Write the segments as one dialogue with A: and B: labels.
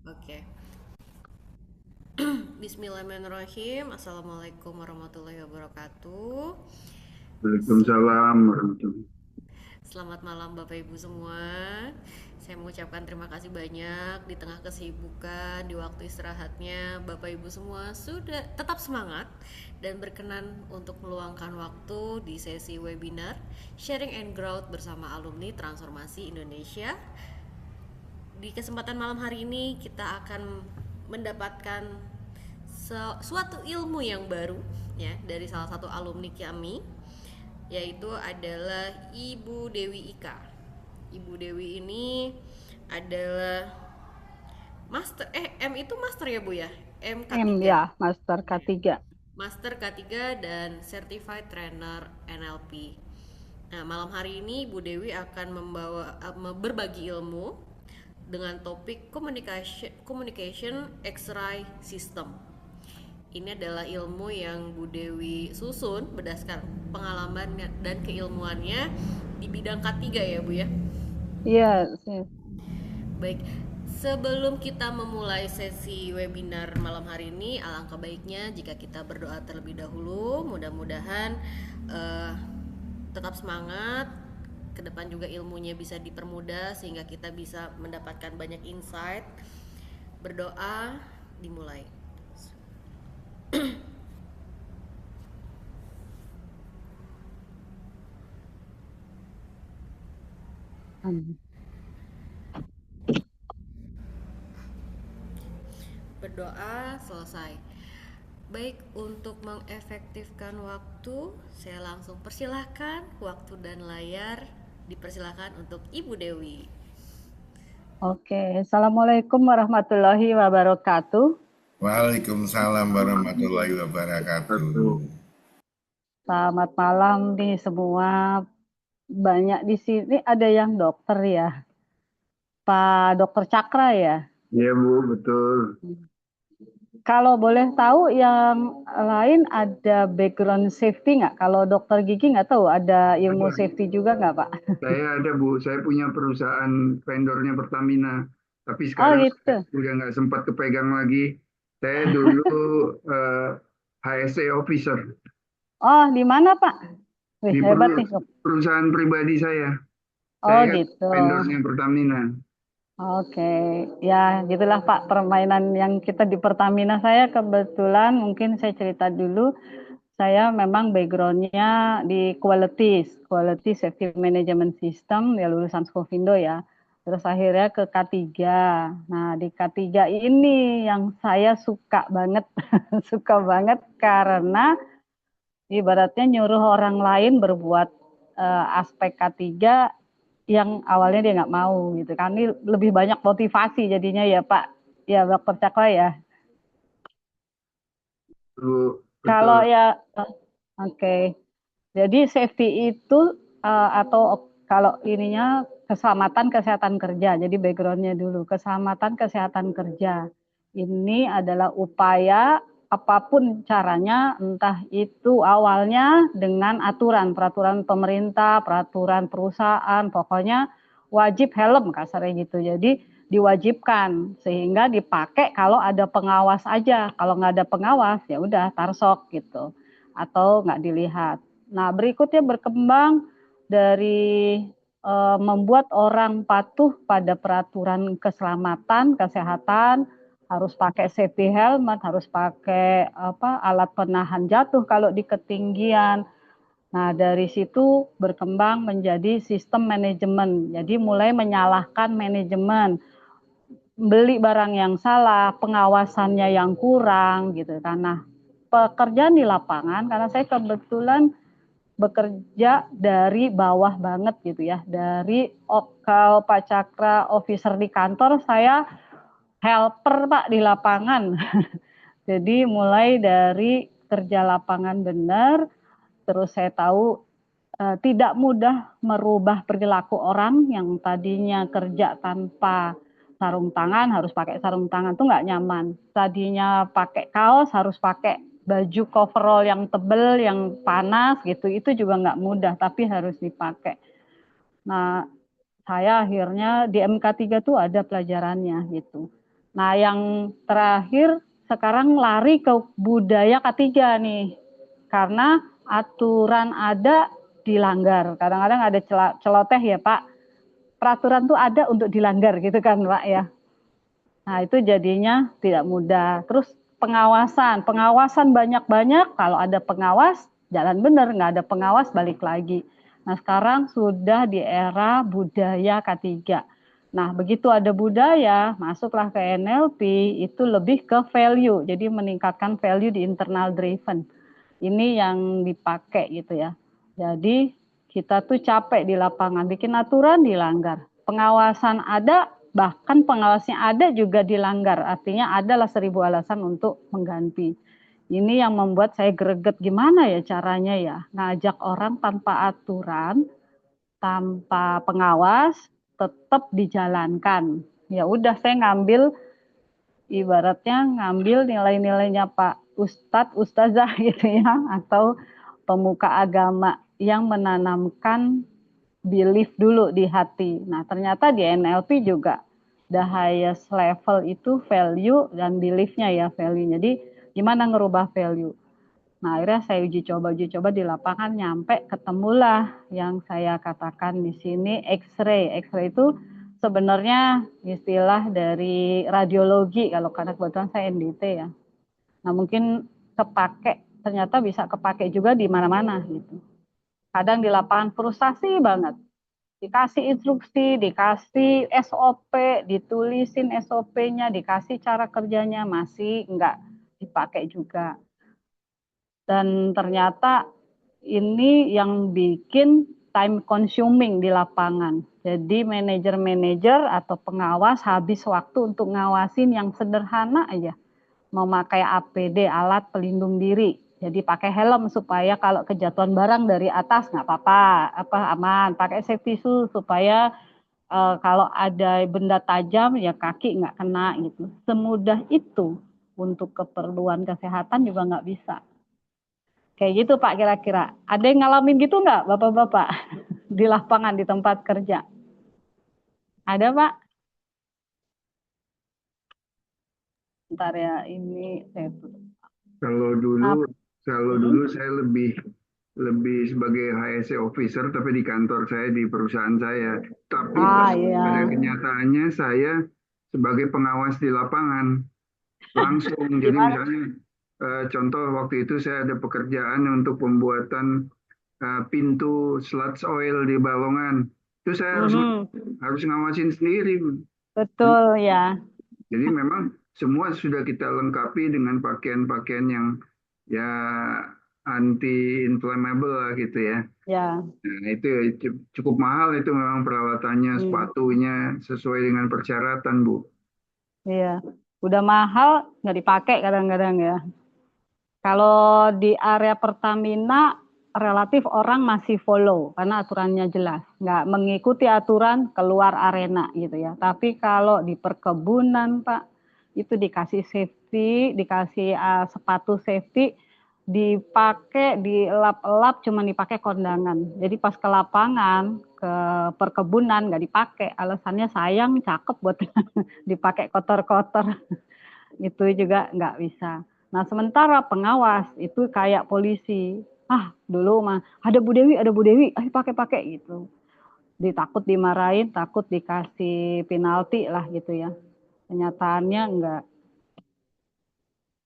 A: Oke. Bismillahirrahmanirrahim. Assalamualaikum warahmatullahi wabarakatuh.
B: Waalaikumsalam warahmatullahi.
A: Selamat malam Bapak Ibu semua. Saya mengucapkan terima kasih banyak di tengah kesibukan, di waktu istirahatnya Bapak Ibu semua sudah tetap semangat dan berkenan untuk meluangkan waktu di sesi webinar Sharing and Growth bersama alumni Transformasi Indonesia. Di kesempatan malam hari ini kita akan mendapatkan suatu ilmu yang baru ya dari salah satu alumni kami, yaitu adalah Ibu Dewi Ika. Ibu Dewi ini adalah master M itu master ya Bu ya? M K3.
B: Ya, Master K3.
A: Master K3 dan Certified Trainer NLP. Nah, malam hari ini Bu Dewi akan berbagi ilmu dengan topik communication X-ray system. Ini adalah ilmu yang Bu Dewi susun berdasarkan pengalaman dan keilmuannya di bidang K3 ya Bu ya.
B: Iya,
A: Baik, sebelum kita memulai sesi webinar malam hari ini, alangkah baiknya jika kita berdoa terlebih dahulu. Mudah-mudahan eh, tetap semangat. Ke depan juga ilmunya bisa dipermudah sehingga kita bisa mendapatkan banyak insight. Berdoa, dimulai. Berdoa, selesai. Baik, untuk mengefektifkan waktu, saya langsung persilahkan waktu dan layar dipersilahkan untuk Ibu Dewi.
B: Oke. Assalamualaikum warahmatullahi wabarakatuh.
C: Waalaikumsalam warahmatullahi wabarakatuh.
B: Selamat malam nih semua. Banyak di sini ada yang dokter ya. Pak Dokter Cakra ya.
C: Iya Bu, betul.
B: Kalau boleh tahu yang lain ada background safety nggak? Kalau dokter gigi nggak tahu ada ilmu
C: Ada.
B: safety juga nggak Pak?
C: Saya ada Bu, saya punya perusahaan vendornya Pertamina. Tapi
B: Oh
C: sekarang saya
B: gitu.
C: udah nggak sempat kepegang lagi. Saya dulu eh, HSE officer
B: Oh di mana Pak? Wih,
C: di
B: hebat nih.
C: perusahaan pribadi saya.
B: Oh
C: Saya kan
B: gitu.
C: vendornya Pertamina.
B: Oke, ya gitulah Pak permainan yang kita di Pertamina. Saya kebetulan mungkin saya cerita dulu, saya memang backgroundnya di Quality Safety Management System, ya lulusan Skovindo ya. Terus akhirnya ke K3. Nah di K3 ini yang saya suka banget, suka banget karena ibaratnya nyuruh orang lain berbuat aspek K3 yang awalnya dia nggak mau gitu kan. Ini lebih banyak motivasi jadinya ya Pak, ya Dokter Cakra ya.
C: Bu,
B: Kalau
C: betul.
B: ya, oke. Jadi safety itu atau kalau ininya keselamatan kesehatan kerja. Jadi backgroundnya dulu keselamatan kesehatan kerja. Ini adalah upaya apapun caranya, entah itu awalnya dengan aturan, peraturan pemerintah, peraturan perusahaan, pokoknya wajib helm kasarnya gitu. Jadi diwajibkan sehingga dipakai kalau ada pengawas aja. Kalau nggak ada pengawas ya udah tarsok gitu atau nggak dilihat. Nah berikutnya berkembang dari membuat orang patuh pada peraturan keselamatan, kesehatan, harus pakai safety helmet, harus pakai alat penahan jatuh kalau di ketinggian. Nah, dari situ berkembang menjadi sistem manajemen. Jadi mulai menyalahkan manajemen, beli barang yang salah, pengawasannya yang kurang gitu kan. Nah, pekerjaan di lapangan karena saya kebetulan bekerja dari bawah banget gitu ya. Dari kalau Pak Cakra officer di kantor, saya helper Pak di lapangan. Jadi mulai dari kerja lapangan benar, terus saya tahu tidak mudah merubah perilaku orang yang tadinya kerja tanpa sarung tangan, harus pakai sarung tangan tuh nggak nyaman. Tadinya pakai kaos harus pakai baju coverall yang tebel, yang panas gitu, itu juga nggak mudah, tapi harus dipakai. Nah, saya akhirnya di MK3 tuh ada pelajarannya gitu. Nah, yang terakhir sekarang lari ke budaya ketiga nih. Karena aturan ada dilanggar. Kadang-kadang ada celoteh ya, Pak. Peraturan tuh ada untuk dilanggar gitu kan, Pak ya. Nah, itu jadinya tidak mudah. Terus pengawasan banyak-banyak. Kalau ada pengawas, jalan benar. Nggak ada pengawas, balik lagi. Nah, sekarang sudah di era budaya ketiga. Nah, begitu ada budaya, masuklah ke NLP, itu lebih ke value. Jadi meningkatkan value di internal driven. Ini yang dipakai gitu ya. Jadi kita tuh capek di lapangan, bikin aturan dilanggar. Pengawasan ada, bahkan pengawasnya ada juga dilanggar. Artinya adalah 1000 alasan untuk mengganti. Ini yang membuat saya greget, gimana ya caranya ya ngajak orang tanpa aturan, tanpa pengawas, tetap dijalankan. Ya udah, saya ibaratnya ngambil nilai-nilainya Pak Ustadz, Ustazah gitu ya, atau pemuka agama yang menanamkan belief dulu di hati. Nah, ternyata di NLP juga the highest level itu value dan beliefnya ya, value. Jadi gimana ngerubah value? Nah, akhirnya saya uji coba di lapangan, nyampe ketemulah yang saya katakan di sini X-ray. X-ray itu sebenarnya istilah dari radiologi, kalau karena kebetulan saya NDT ya. Nah, mungkin ternyata bisa kepake juga di mana-mana gitu. Kadang di lapangan frustasi banget. Dikasih instruksi, dikasih SOP, ditulisin SOP-nya, dikasih cara kerjanya, masih enggak dipakai juga. Dan ternyata ini yang bikin time consuming di lapangan. Jadi manajer-manajer atau pengawas habis waktu untuk ngawasin yang sederhana aja. Memakai APD, alat pelindung diri. Jadi pakai helm supaya kalau kejatuhan barang dari atas nggak apa-apa, aman. Pakai safety shoes supaya kalau ada benda tajam ya kaki nggak kena gitu. Semudah itu untuk keperluan kesehatan juga nggak bisa. Kayak gitu Pak kira-kira. Ada yang ngalamin gitu nggak Bapak-Bapak di lapangan di tempat kerja? Ada Pak? Ntar ya ini saya tutup.
C: Kalau
B: Nah,
C: dulu, kalau dulu saya lebih lebih sebagai HSE officer, tapi di kantor saya, di perusahaan saya. Tapi
B: iya.
C: pada kenyataannya saya sebagai pengawas di lapangan langsung. Jadi
B: Gimana?
C: misalnya contoh waktu itu saya ada pekerjaan untuk pembuatan pintu sludge oil di Balongan. Itu saya harus ngawasin sendiri.
B: Betul ya.
C: Jadi memang semua sudah kita lengkapi dengan pakaian-pakaian yang ya anti inflammable lah gitu ya.
B: Ya.
C: Nah, itu cukup mahal itu memang peralatannya, sepatunya sesuai dengan persyaratan, Bu.
B: Iya. Udah mahal nggak dipakai kadang-kadang ya. Kalau di area Pertamina relatif orang masih follow karena aturannya jelas, nggak mengikuti aturan keluar arena gitu ya. Tapi kalau di perkebunan Pak itu dikasih safety, dikasih sepatu safety, dipakai dilap-lap cuma dipakai kondangan. Jadi pas ke lapangan ke perkebunan nggak dipakai, alasannya sayang cakep buat dipakai kotor-kotor. Itu juga nggak bisa. Nah, sementara pengawas itu kayak polisi. Dulu mah ada Bu Dewi, ayo pakai-pakai gitu. Ditakut dimarahin, takut dikasih penalti lah gitu ya. Kenyataannya enggak.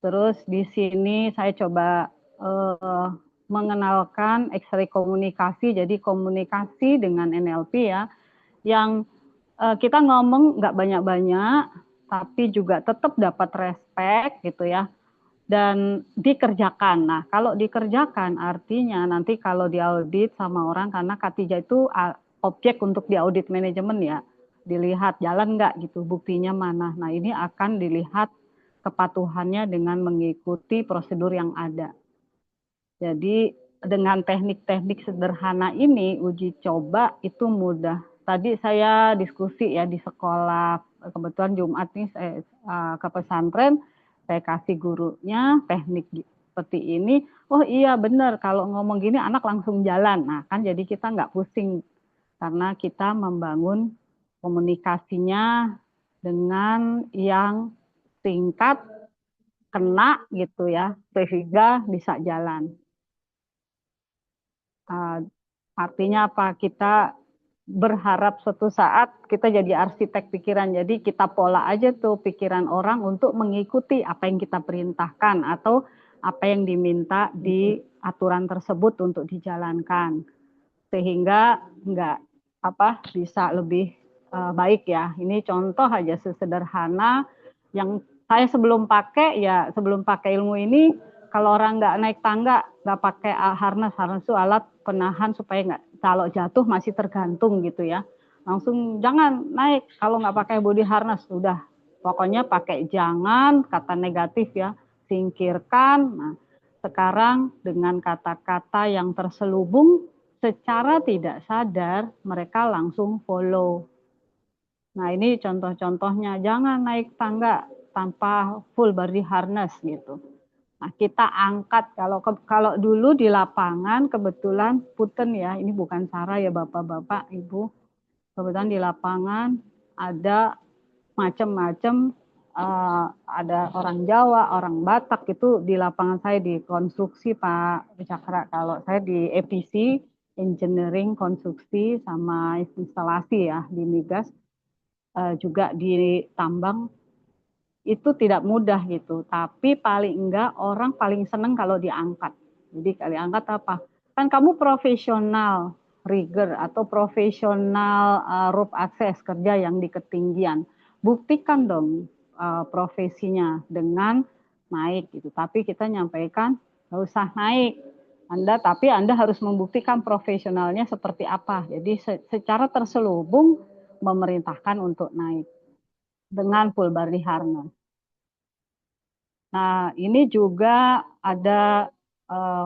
B: Terus di sini saya coba mengenalkan X-ray komunikasi, jadi komunikasi dengan NLP ya, yang kita ngomong nggak banyak-banyak, tapi juga tetap dapat respect gitu ya, dan dikerjakan. Nah, kalau dikerjakan artinya nanti kalau diaudit sama orang, karena K3 itu objek untuk diaudit manajemen ya, dilihat jalan nggak gitu, buktinya mana. Nah, ini akan dilihat kepatuhannya dengan mengikuti prosedur yang ada. Jadi dengan teknik-teknik sederhana ini, uji coba itu mudah. Tadi saya diskusi ya di sekolah, kebetulan Jumat nih saya ke pesantren, saya kasih gurunya teknik seperti ini. Oh iya benar, kalau ngomong gini anak langsung jalan. Nah kan jadi kita nggak pusing karena kita membangun komunikasinya dengan yang singkat, kena gitu ya, sehingga bisa jalan. Artinya apa? Kita berharap suatu saat kita jadi arsitek pikiran. Jadi kita pola aja tuh pikiran orang untuk mengikuti apa yang kita perintahkan atau apa yang diminta di aturan tersebut untuk dijalankan. Sehingga nggak bisa lebih baik ya. Ini contoh aja sesederhana yang saya sebelum pakai ilmu ini, kalau orang nggak naik tangga, nggak pakai harness itu alat penahan supaya nggak kalau jatuh masih tergantung gitu ya. Langsung jangan naik kalau nggak pakai body harness, udah pokoknya pakai jangan, kata negatif ya, singkirkan. Nah, sekarang dengan kata-kata yang terselubung secara tidak sadar mereka langsung follow. Nah, ini contoh-contohnya, jangan naik tangga tanpa full body harness gitu. Nah, kita angkat kalau dulu di lapangan kebetulan punten ya, ini bukan cara ya Bapak-bapak, Ibu. Kebetulan di lapangan ada macam-macam ada orang Jawa, orang Batak itu di lapangan saya di konstruksi Pak Cakra. Kalau saya di EPC, engineering konstruksi sama instalasi ya di migas, juga di tambang itu tidak mudah gitu. Tapi paling enggak orang paling seneng kalau diangkat. Jadi kalau diangkat apa? Kan kamu profesional rigger atau profesional rope access kerja yang di ketinggian. Buktikan dong profesinya dengan naik gitu. Tapi kita nyampaikan nggak usah naik. Tapi Anda harus membuktikan profesionalnya seperti apa. Jadi secara terselubung memerintahkan untuk naik dengan full body harness. Nah, ini juga ada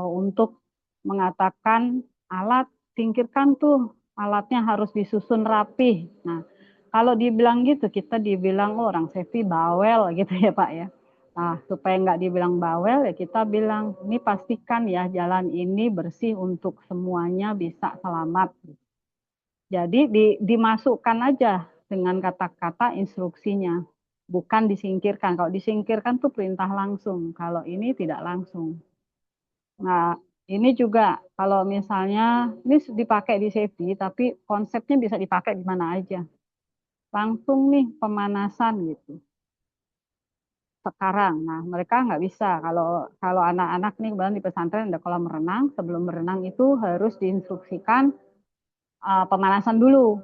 B: untuk mengatakan alat, singkirkan tuh alatnya harus disusun rapih. Nah, kalau dibilang gitu, kita dibilang orang safety bawel gitu ya Pak ya. Nah, supaya nggak dibilang bawel ya kita bilang, ini pastikan ya jalan ini bersih untuk semuanya bisa selamat. Jadi dimasukkan aja dengan kata-kata instruksinya, bukan disingkirkan. Kalau disingkirkan tuh perintah langsung, kalau ini tidak langsung. Nah, ini juga kalau misalnya ini dipakai di safety, tapi konsepnya bisa dipakai di mana aja. Langsung nih pemanasan gitu. Sekarang, nah mereka nggak bisa. Kalau anak-anak nih kebetulan di pesantren ada kolam renang, sebelum berenang itu harus diinstruksikan pemanasan dulu.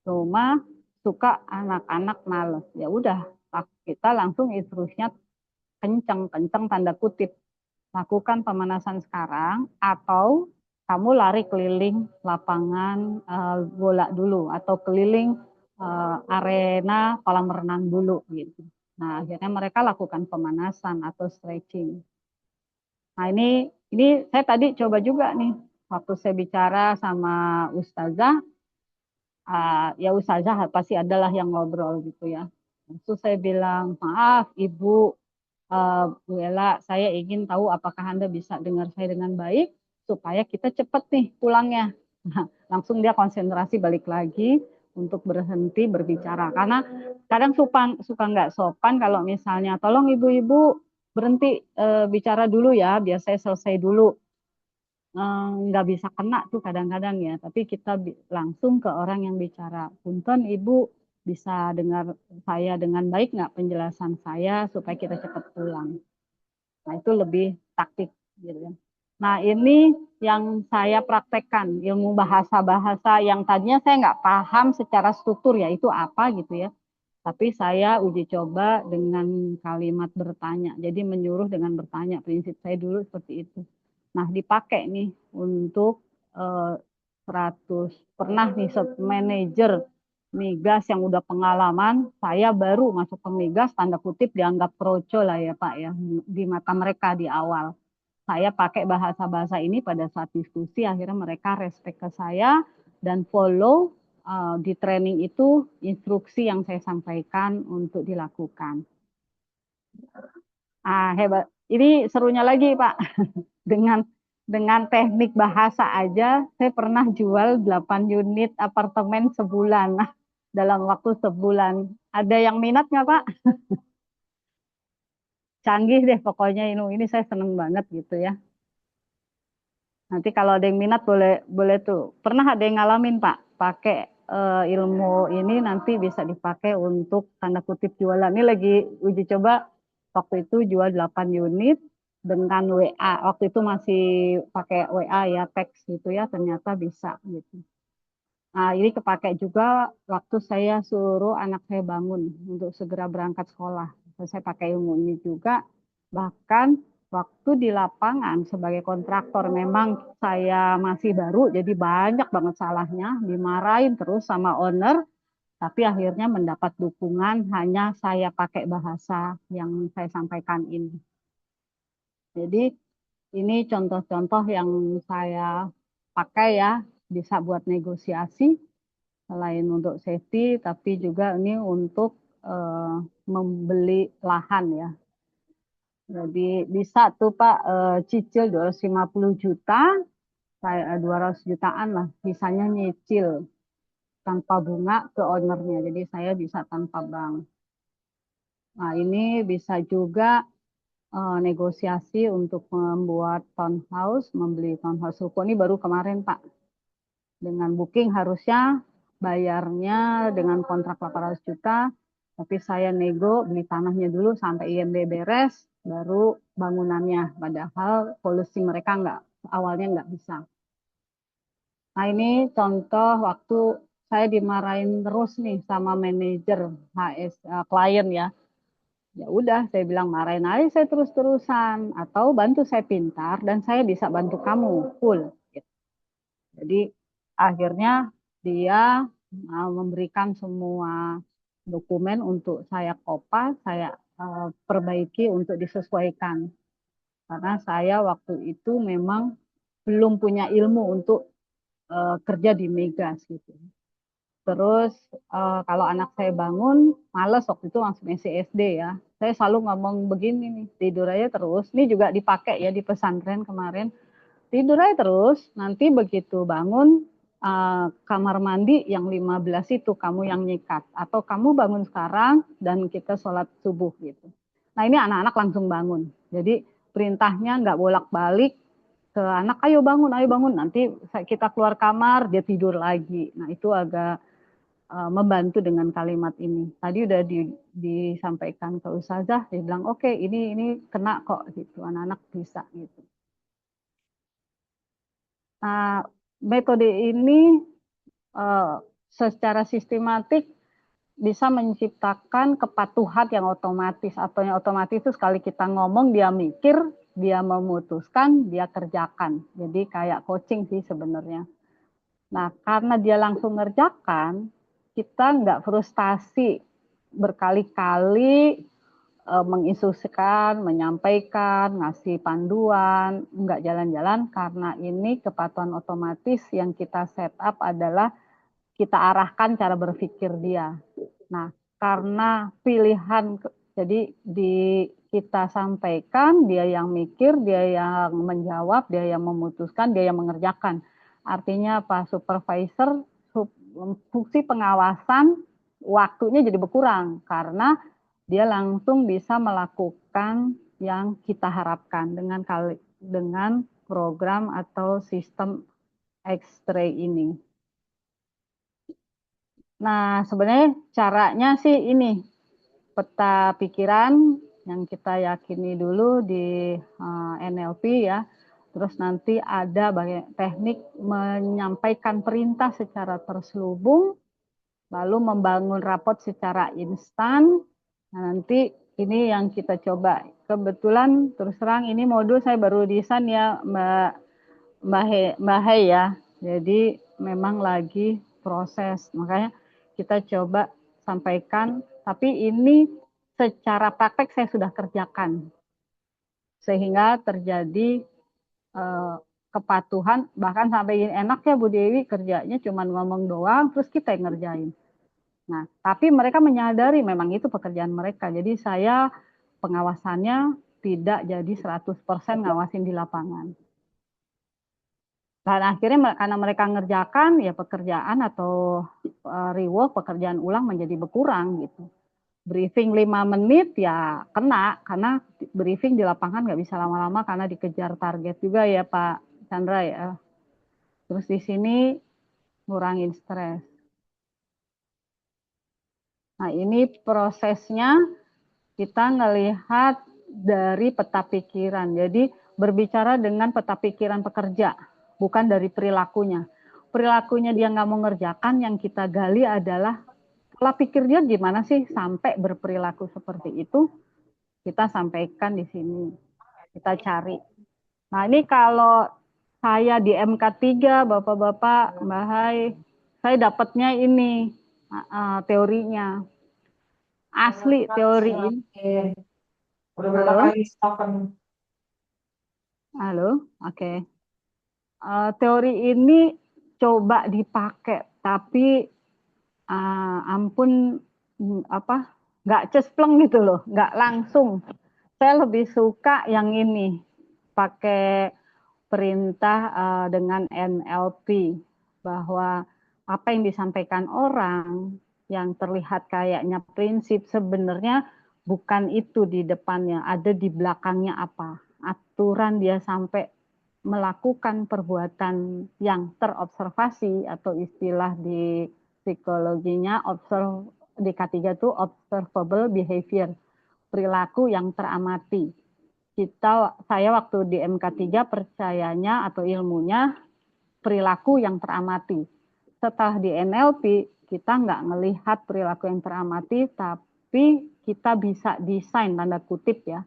B: Cuma suka anak-anak males. Ya udah, kita langsung instruksinya kenceng-kenceng tanda kutip. Lakukan pemanasan sekarang atau kamu lari keliling lapangan bola dulu atau keliling arena kolam renang dulu gitu. Nah, akhirnya mereka lakukan pemanasan atau stretching. Nah, ini saya tadi coba juga nih waktu saya bicara sama ustazah, ya ustazah pasti adalah yang ngobrol gitu ya. Terus saya bilang, maaf Ibu, Bu Ella, saya ingin tahu apakah Anda bisa dengar saya dengan baik, supaya kita cepat nih pulangnya. Nah, langsung dia konsentrasi balik lagi untuk berhenti berbicara. Karena kadang suka nggak sopan kalau misalnya, tolong ibu-ibu berhenti bicara dulu ya, biar saya selesai dulu. Nggak bisa kena tuh kadang-kadang ya, tapi kita langsung ke orang yang bicara. Punten Ibu, bisa dengar saya dengan baik nggak penjelasan saya supaya kita cepat pulang. Nah itu lebih taktik gitu ya. Nah ini yang saya praktekkan, ilmu bahasa-bahasa yang tadinya saya nggak paham secara struktur ya itu apa gitu ya. Tapi saya uji coba dengan kalimat bertanya. Jadi menyuruh dengan bertanya. Prinsip saya dulu seperti itu. Nah, dipakai nih untuk 100. Pernah nih manajer migas yang udah pengalaman, saya baru masuk ke migas, tanda kutip dianggap kroco lah ya Pak ya, di mata mereka di awal. Saya pakai bahasa-bahasa ini pada saat diskusi, akhirnya mereka respect ke saya dan follow di training itu instruksi yang saya sampaikan untuk dilakukan. Hebat. Ini serunya lagi Pak, dengan teknik bahasa aja, saya pernah jual 8 unit apartemen sebulan. Dalam waktu sebulan. Ada yang minat nggak Pak? canggih deh pokoknya ini saya seneng banget gitu ya. Nanti kalau ada yang minat boleh boleh tuh. Pernah ada yang ngalamin Pak, pakai ilmu ini nanti bisa dipakai untuk tanda kutip jualan. Ini lagi uji coba waktu itu jual 8 unit dengan WA. Waktu itu masih pakai WA ya, teks gitu ya, ternyata bisa gitu. Nah, ini kepakai juga waktu saya suruh anak saya bangun untuk segera berangkat sekolah. Saya pakai ilmu ini juga. Bahkan waktu di lapangan sebagai kontraktor memang saya masih baru, jadi banyak banget salahnya, dimarahin terus sama owner, tapi akhirnya mendapat dukungan hanya saya pakai bahasa yang saya sampaikan ini. Jadi ini contoh-contoh yang saya pakai ya, bisa buat negosiasi selain untuk safety, tapi juga ini untuk membeli lahan ya. Jadi bisa tuh Pak cicil 250 juta, 200 jutaan lah, bisanya nyicil tanpa bunga ke ownernya. Jadi saya bisa tanpa bank. Nah ini bisa juga negosiasi untuk membuat townhouse, membeli townhouse ruko ini baru kemarin Pak. Dengan booking harusnya bayarnya dengan kontrak 800 juta, tapi saya nego beli tanahnya dulu sampai IMB beres, baru bangunannya. Padahal polusi mereka awalnya nggak bisa. Nah ini contoh waktu saya dimarahin terus nih sama manajer HS klien ya. Ya udah saya bilang marahin aja saya terus-terusan atau bantu saya pintar dan saya bisa bantu kamu full. Jadi akhirnya dia memberikan semua dokumen untuk saya kopas, saya perbaiki untuk disesuaikan. Karena saya waktu itu memang belum punya ilmu untuk kerja di Megas gitu. Terus kalau anak saya bangun, males waktu itu langsung SD ya. Saya selalu ngomong begini nih, tidur aja terus. Ini juga dipakai ya di pesantren kemarin. Tidur aja terus, nanti begitu bangun kamar mandi yang 15 itu kamu yang nyikat. Atau kamu bangun sekarang dan kita sholat subuh gitu. Nah ini anak-anak langsung bangun. Jadi perintahnya nggak bolak-balik ke anak, ayo bangun. Nanti kita keluar kamar, dia tidur lagi. Nah itu agak membantu dengan kalimat ini. Tadi udah disampaikan ke Ustazah, dia bilang oke ini kena kok gitu, anak-anak bisa gitu. Nah, metode ini secara sistematik bisa menciptakan kepatuhan yang otomatis atau yang otomatis itu sekali kita ngomong dia mikir, dia memutuskan, dia kerjakan. Jadi kayak coaching sih sebenarnya. Nah, karena dia langsung ngerjakan, kita nggak frustasi berkali-kali menginstruksikan, menyampaikan, ngasih panduan, nggak jalan-jalan karena ini kepatuhan otomatis yang kita set up adalah kita arahkan cara berpikir dia. Nah, karena pilihan, jadi kita sampaikan, dia yang mikir, dia yang menjawab, dia yang memutuskan, dia yang mengerjakan. Artinya apa? Supervisor, fungsi pengawasan, waktunya jadi berkurang karena dia langsung bisa melakukan yang kita harapkan dengan program atau sistem X-ray ini. Nah, sebenarnya caranya sih ini peta pikiran yang kita yakini dulu di NLP ya. Terus nanti ada teknik menyampaikan perintah secara terselubung, lalu membangun rapot secara instan. Nah, nanti ini yang kita coba. Kebetulan terus terang ini modul saya baru desain ya Mbak Hei ya. Jadi memang lagi proses. Makanya kita coba sampaikan. Tapi ini secara praktek saya sudah kerjakan. Sehingga terjadi kepatuhan. Bahkan sampai enak ya Bu Dewi kerjanya cuma ngomong doang terus kita yang ngerjain. Nah, tapi mereka menyadari memang itu pekerjaan mereka. Jadi saya pengawasannya tidak jadi 100% ngawasin di lapangan. Dan akhirnya karena mereka ngerjakan, ya pekerjaan atau reward, pekerjaan ulang menjadi berkurang gitu. briefing 5 menit ya kena, karena briefing di lapangan nggak bisa lama-lama karena dikejar target juga ya Pak Chandra ya. Terus di sini ngurangin stres. Nah ini prosesnya kita ngelihat dari peta pikiran. Jadi berbicara dengan peta pikiran pekerja, bukan dari perilakunya. Perilakunya dia nggak mau ngerjakan, yang kita gali adalah pola pikir dia gimana sih sampai berperilaku seperti itu, kita sampaikan di sini. Kita cari. Nah ini kalau saya di MK3, Bapak-Bapak, Mbak Hai, saya dapatnya ini teorinya. Asli teori ini. Halo? Halo, oke. Teori ini coba dipakai, tapi ampun apa nggak cespleng gitu loh, nggak langsung. Saya lebih suka yang ini, pakai perintah dengan NLP, bahwa apa yang disampaikan orang yang terlihat kayaknya prinsip sebenarnya bukan itu di depannya, ada di belakangnya apa. Aturan dia sampai melakukan perbuatan yang terobservasi, atau istilah di psikologinya di K3 itu observable behavior, perilaku yang teramati. Saya waktu di MK3 percayanya atau ilmunya perilaku yang teramati. Setelah di NLP kita nggak melihat perilaku yang teramati, tapi kita bisa desain tanda kutip ya,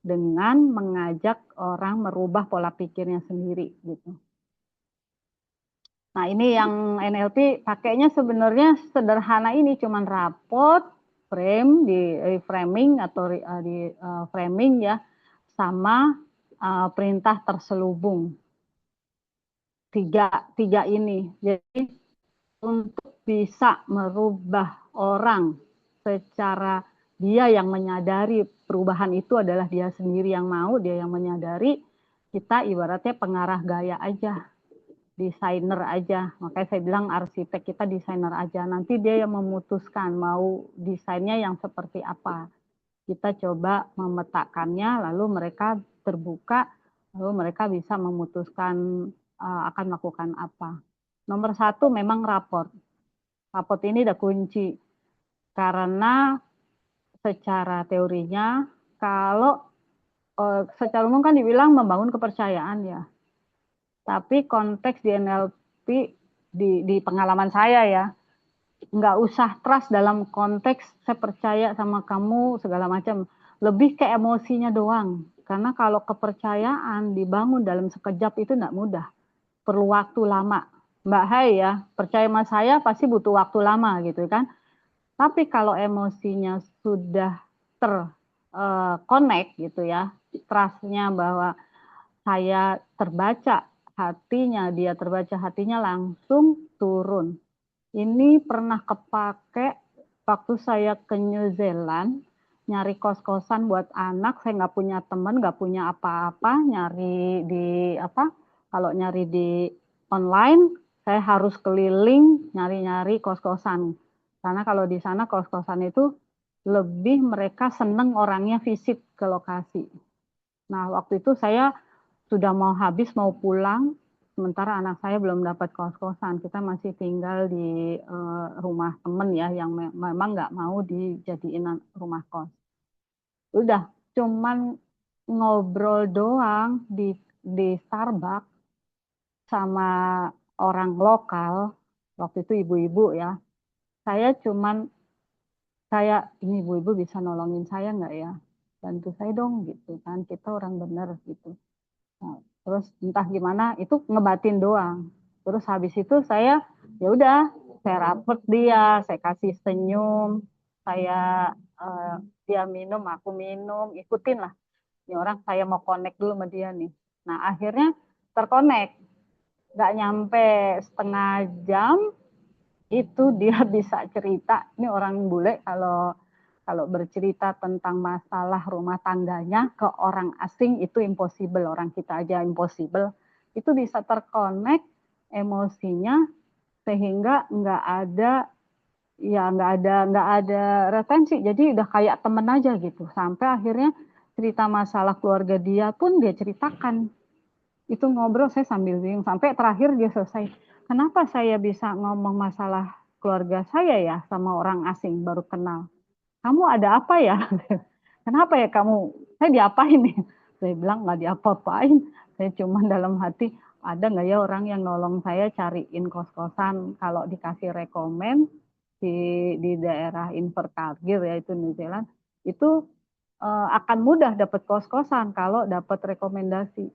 B: dengan mengajak orang merubah pola pikirnya sendiri gitu. Nah ini yang NLP pakainya sebenarnya sederhana, ini cuman rapot, frame, di reframing atau di framing ya, sama perintah terselubung. Tiga ini. Jadi untuk bisa merubah orang secara dia yang menyadari perubahan itu adalah dia sendiri yang mau, dia yang menyadari, kita ibaratnya pengarah gaya aja, desainer aja. Makanya saya bilang arsitek kita desainer aja. Nanti dia yang memutuskan mau desainnya yang seperti apa. Kita coba memetakannya, lalu mereka terbuka, lalu mereka bisa memutuskan akan melakukan apa. Nomor satu memang raport. Raport ini udah kunci. Karena secara teorinya, kalau secara umum kan dibilang membangun kepercayaan ya. Tapi konteks di NLP, di pengalaman saya ya, nggak usah trust dalam konteks saya percaya sama kamu segala macam, lebih ke emosinya doang, karena kalau kepercayaan dibangun dalam sekejap itu nggak mudah, perlu waktu lama. Mbak Hai ya, percaya sama saya pasti butuh waktu lama gitu kan, tapi kalau emosinya sudah connect gitu ya, trustnya bahwa saya terbaca hatinya, dia terbaca hatinya, langsung turun. Ini pernah kepake waktu saya ke New Zealand, nyari kos-kosan buat anak. Saya nggak punya teman, nggak punya apa-apa, nyari di apa? Kalau nyari di online, saya harus keliling nyari-nyari kos-kosan. Karena kalau di sana kos-kosan itu lebih mereka seneng orangnya visit ke lokasi. Nah, waktu itu saya sudah mau habis, mau pulang, sementara anak saya belum dapat kos-kosan. Kita masih tinggal di rumah temen ya, yang memang nggak mau dijadiin rumah kos. Udah, cuman ngobrol doang di Starbucks sama orang lokal, waktu itu ibu-ibu ya. Saya cuman, ini ibu-ibu bisa nolongin saya nggak ya? Bantu saya dong gitu kan, kita orang bener gitu. Nah, terus entah gimana itu ngebatin doang. Terus habis itu saya ya udah, saya rapet dia, saya kasih senyum, saya dia minum, aku minum, ikutin lah. Ini orang saya mau connect dulu sama dia nih. Nah akhirnya terkonek, nggak nyampe setengah jam itu dia bisa cerita. Ini orang bule kalau kalau bercerita tentang masalah rumah tangganya ke orang asing itu impossible, orang kita aja impossible. Itu bisa terkonek emosinya sehingga nggak ada ya nggak ada retensi, jadi udah kayak temen aja gitu. Sampai akhirnya cerita masalah keluarga dia pun dia ceritakan. Itu ngobrol saya sambil bingung. Sampai terakhir dia selesai. Kenapa saya bisa ngomong masalah keluarga saya ya sama orang asing baru kenal? Kamu ada apa ya? Kenapa ya kamu? Saya diapain nih? Saya bilang nggak diapa-apain. Saya cuma dalam hati, ada nggak ya orang yang nolong saya cariin kos-kosan kalau dikasih rekomen di daerah Invercargill yaitu New Zealand itu akan mudah dapat kos-kosan kalau dapat rekomendasi.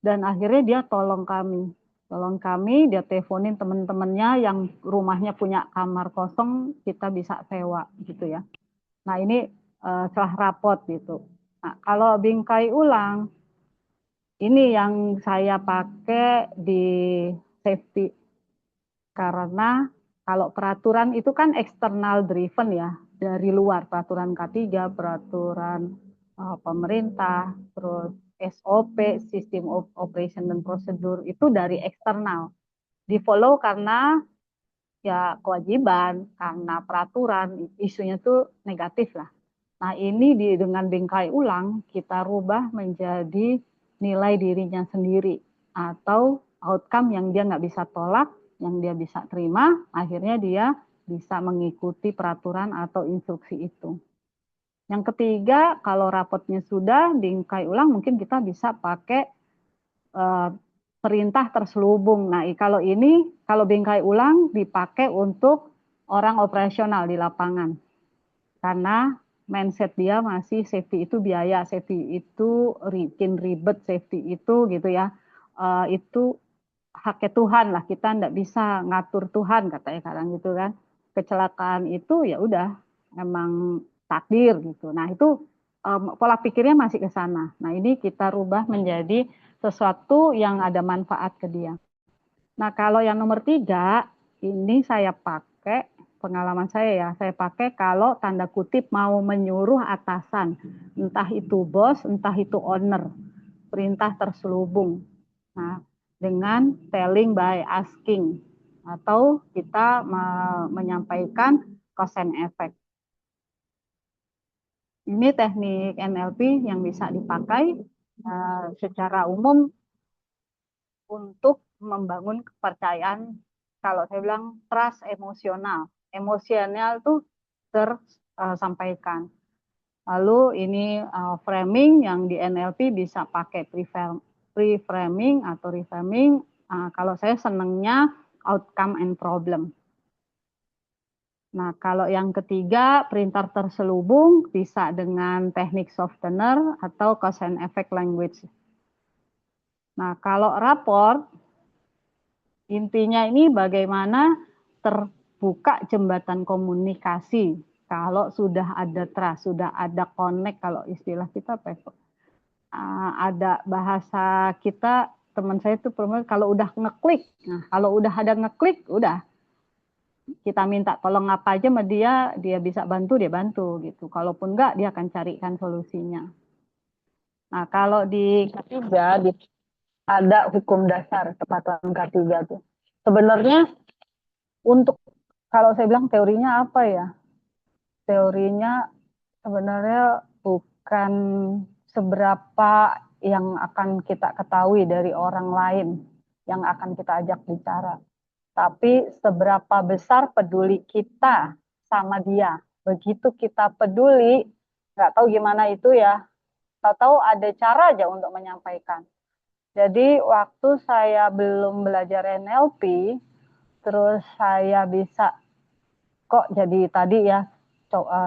B: Dan akhirnya dia tolong kami, dia teleponin teman-temannya yang rumahnya punya kamar kosong, kita bisa sewa gitu ya. Nah ini setelah rapot gitu. Nah, kalau bingkai ulang, ini yang saya pakai di safety. Karena kalau peraturan itu kan external driven ya, dari luar. Peraturan K3, peraturan pemerintah, terus SOP, System of Operation dan Prosedur, itu dari eksternal. Di follow karena ya kewajiban, karena peraturan, isunya tuh negatif lah. Nah ini dengan bingkai ulang kita rubah menjadi nilai dirinya sendiri atau outcome yang dia nggak bisa tolak, yang dia bisa terima, akhirnya dia bisa mengikuti peraturan atau instruksi itu. Yang ketiga, kalau rapotnya sudah bingkai ulang, mungkin kita bisa pakai perintah terselubung. Nah, kalau bingkai ulang dipakai untuk orang operasional di lapangan. Karena mindset dia masih safety itu biaya, safety itu bikin ribet, safety itu gitu ya. Itu haknya Tuhan lah, kita nggak bisa ngatur Tuhan katanya kadang gitu kan. Kecelakaan itu ya udah emang takdir gitu. Nah itu pola pikirnya masih ke sana. Nah ini kita rubah menjadi sesuatu yang ada manfaat ke dia. Nah kalau yang nomor 3 ini saya pakai pengalaman saya ya, saya pakai kalau tanda kutip mau menyuruh atasan, entah itu bos, entah itu owner, perintah terselubung. Nah, dengan telling by asking atau kita menyampaikan cause and effect. Ini teknik NLP yang bisa dipakai secara umum untuk membangun kepercayaan. Kalau saya bilang trust emosional, emosional tuh tersampaikan. Lalu ini framing yang di NLP bisa pakai pre-framing atau reframing. Kalau saya senangnya outcome and problem. Nah, kalau yang ketiga, perintah terselubung bisa dengan teknik softener atau cause and effect language. Nah, kalau raport, intinya ini bagaimana terbuka jembatan komunikasi. Kalau sudah ada trust, sudah ada connect, kalau istilah kita ada bahasa kita, teman saya itu kalau udah ngeklik. Nah, kalau udah ada ngeklik, udah kita minta tolong apa aja sama dia bisa bantu, dia bantu gitu. Kalaupun enggak, dia akan carikan solusinya. Nah, kalau di ketiga ada hukum dasar kepatuhan K3 tuh. Sebenarnya untuk kalau saya bilang teorinya apa ya? Teorinya sebenarnya bukan seberapa yang akan kita ketahui dari orang lain yang akan kita ajak bicara. Tapi seberapa besar peduli kita sama dia. Begitu kita peduli, nggak tahu gimana itu ya, tahu ada cara aja untuk menyampaikan. Jadi waktu saya belum belajar NLP, terus saya bisa kok jadi tadi ya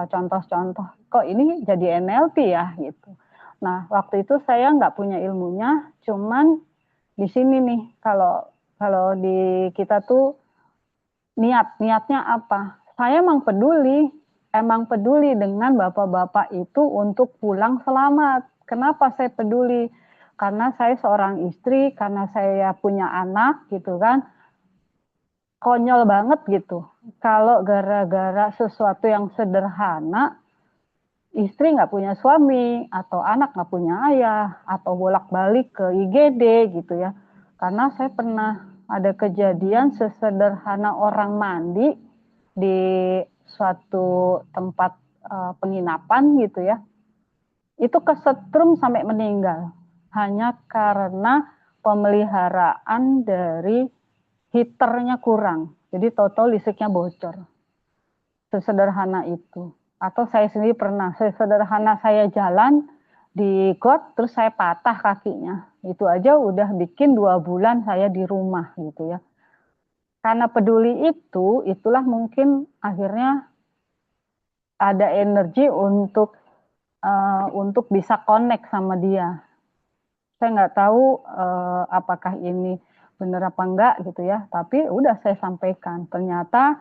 B: contoh-contoh, kok ini jadi NLP ya gitu. Nah waktu itu saya nggak punya ilmunya, cuman di sini nih kalau di kita tuh niatnya apa? Saya emang peduli dengan bapak-bapak itu untuk pulang selamat. Kenapa saya peduli? Karena saya seorang istri, karena saya punya anak gitu kan. Konyol banget gitu. Kalau gara-gara sesuatu yang sederhana, istri nggak punya suami, atau anak nggak punya ayah, atau bolak-balik ke IGD gitu ya. Karena saya pernah ada kejadian sesederhana orang mandi, di suatu tempat penginapan gitu ya, itu kesetrum sampai meninggal hanya karena pemeliharaan dari heaternya kurang. Jadi total listriknya bocor. Sesederhana itu. Atau saya sendiri pernah, sesederhana saya jalan di got, terus saya patah kakinya. Itu aja udah bikin 2 bulan saya di rumah gitu ya. Karena peduli itu, itulah mungkin akhirnya ada energi untuk bisa connect sama dia. Saya nggak tahu apakah ini benar apa enggak gitu ya, tapi udah saya sampaikan. Ternyata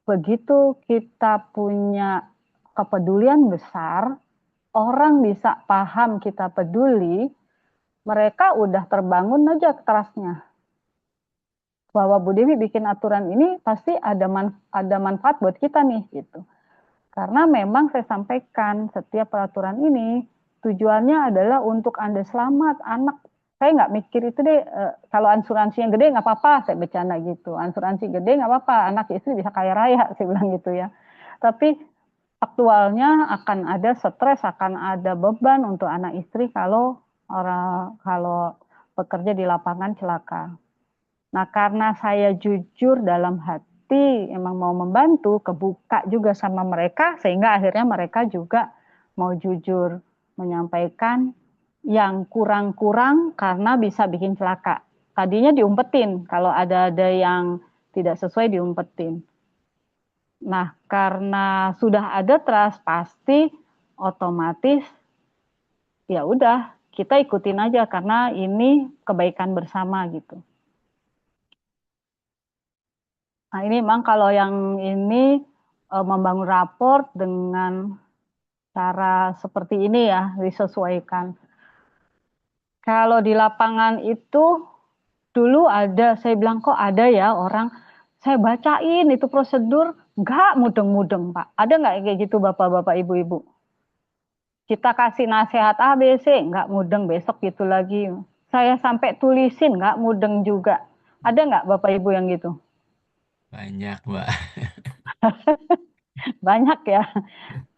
B: begitu kita punya kepedulian besar, orang bisa paham kita peduli, mereka udah terbangun aja trust-nya. Bahwa Bu Dewi bikin aturan ini pasti ada manfaat buat kita nih gitu. Karena memang saya sampaikan setiap peraturan ini tujuannya adalah untuk Anda selamat, anak. Saya nggak mikir itu deh, kalau asuransi yang gede nggak apa-apa, saya bercanda gitu. Asuransi gede nggak apa-apa, anak istri bisa kaya raya, saya bilang gitu ya. Tapi aktualnya akan ada stres, akan ada beban untuk anak istri kalau bekerja di lapangan celaka. Nah, karena saya jujur dalam hati, emang mau membantu, kebuka juga sama mereka, sehingga akhirnya mereka juga mau jujur menyampaikan yang kurang-kurang karena bisa bikin celaka. Tadinya diumpetin, kalau ada yang tidak sesuai diumpetin. Nah, karena sudah ada trust, pasti otomatis ya udah kita ikutin aja karena ini kebaikan bersama gitu. Nah, ini memang kalau yang ini membangun raport dengan cara seperti ini ya, disesuaikan. Kalau di lapangan itu dulu ada, saya bilang kok ada ya orang, saya bacain itu prosedur, nggak mudeng-mudeng Pak. Ada nggak kayak gitu Bapak-Bapak, Ibu-Ibu? Kita kasih nasihat A, B, C, nggak mudeng, besok gitu lagi. Saya sampai tulisin, nggak mudeng juga. Ada nggak Bapak Ibu yang gitu?
D: Banyak, Mbak.
B: Banyak ya.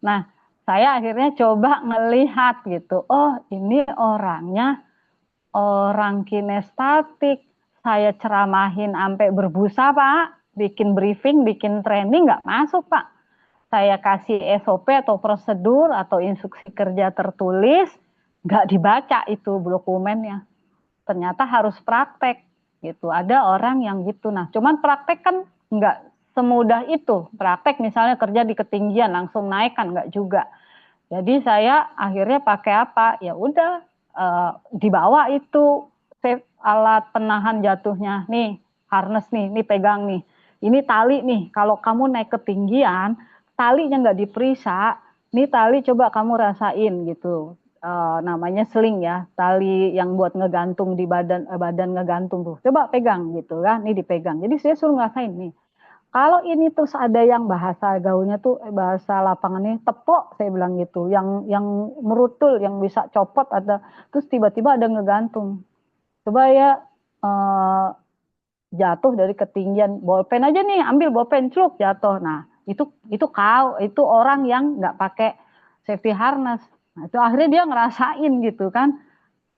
B: Nah, saya akhirnya coba ngelihat gitu. Oh, ini orangnya orang kinestetik. Saya ceramahin sampai berbusa, Pak. Bikin briefing, bikin training, nggak masuk, Pak. Saya kasih SOP atau prosedur atau instruksi kerja tertulis, nggak dibaca itu dokumennya. Ternyata harus praktek gitu. Ada orang yang gitu. Nah, cuman praktek kan nggak semudah itu. Praktek misalnya kerja di ketinggian langsung naik kan nggak juga. Jadi saya akhirnya pakai apa? Ya udah dibawa itu alat penahan jatuhnya. Nih, harness nih pegang nih. Ini tali nih. Kalau kamu naik ketinggian, talinya nggak diperiksa. Nih tali coba kamu rasain gitu. Namanya sling ya, tali yang buat ngegantung di badan ngegantung tuh. Coba pegang gitu kan, ini dipegang. Jadi saya suruh ngerasain nih. Kalau ini terus ada yang bahasa gaulnya tuh bahasa lapangannya tepok, saya bilang gitu, yang merutul, yang bisa copot ada, terus tiba-tiba ada ngegantung. Coba ya jatuh dari ketinggian bolpen aja nih, ambil bolpen celuk jatuh. Nah itu orang yang nggak pakai safety harness. Nah, itu akhirnya dia ngerasain gitu kan,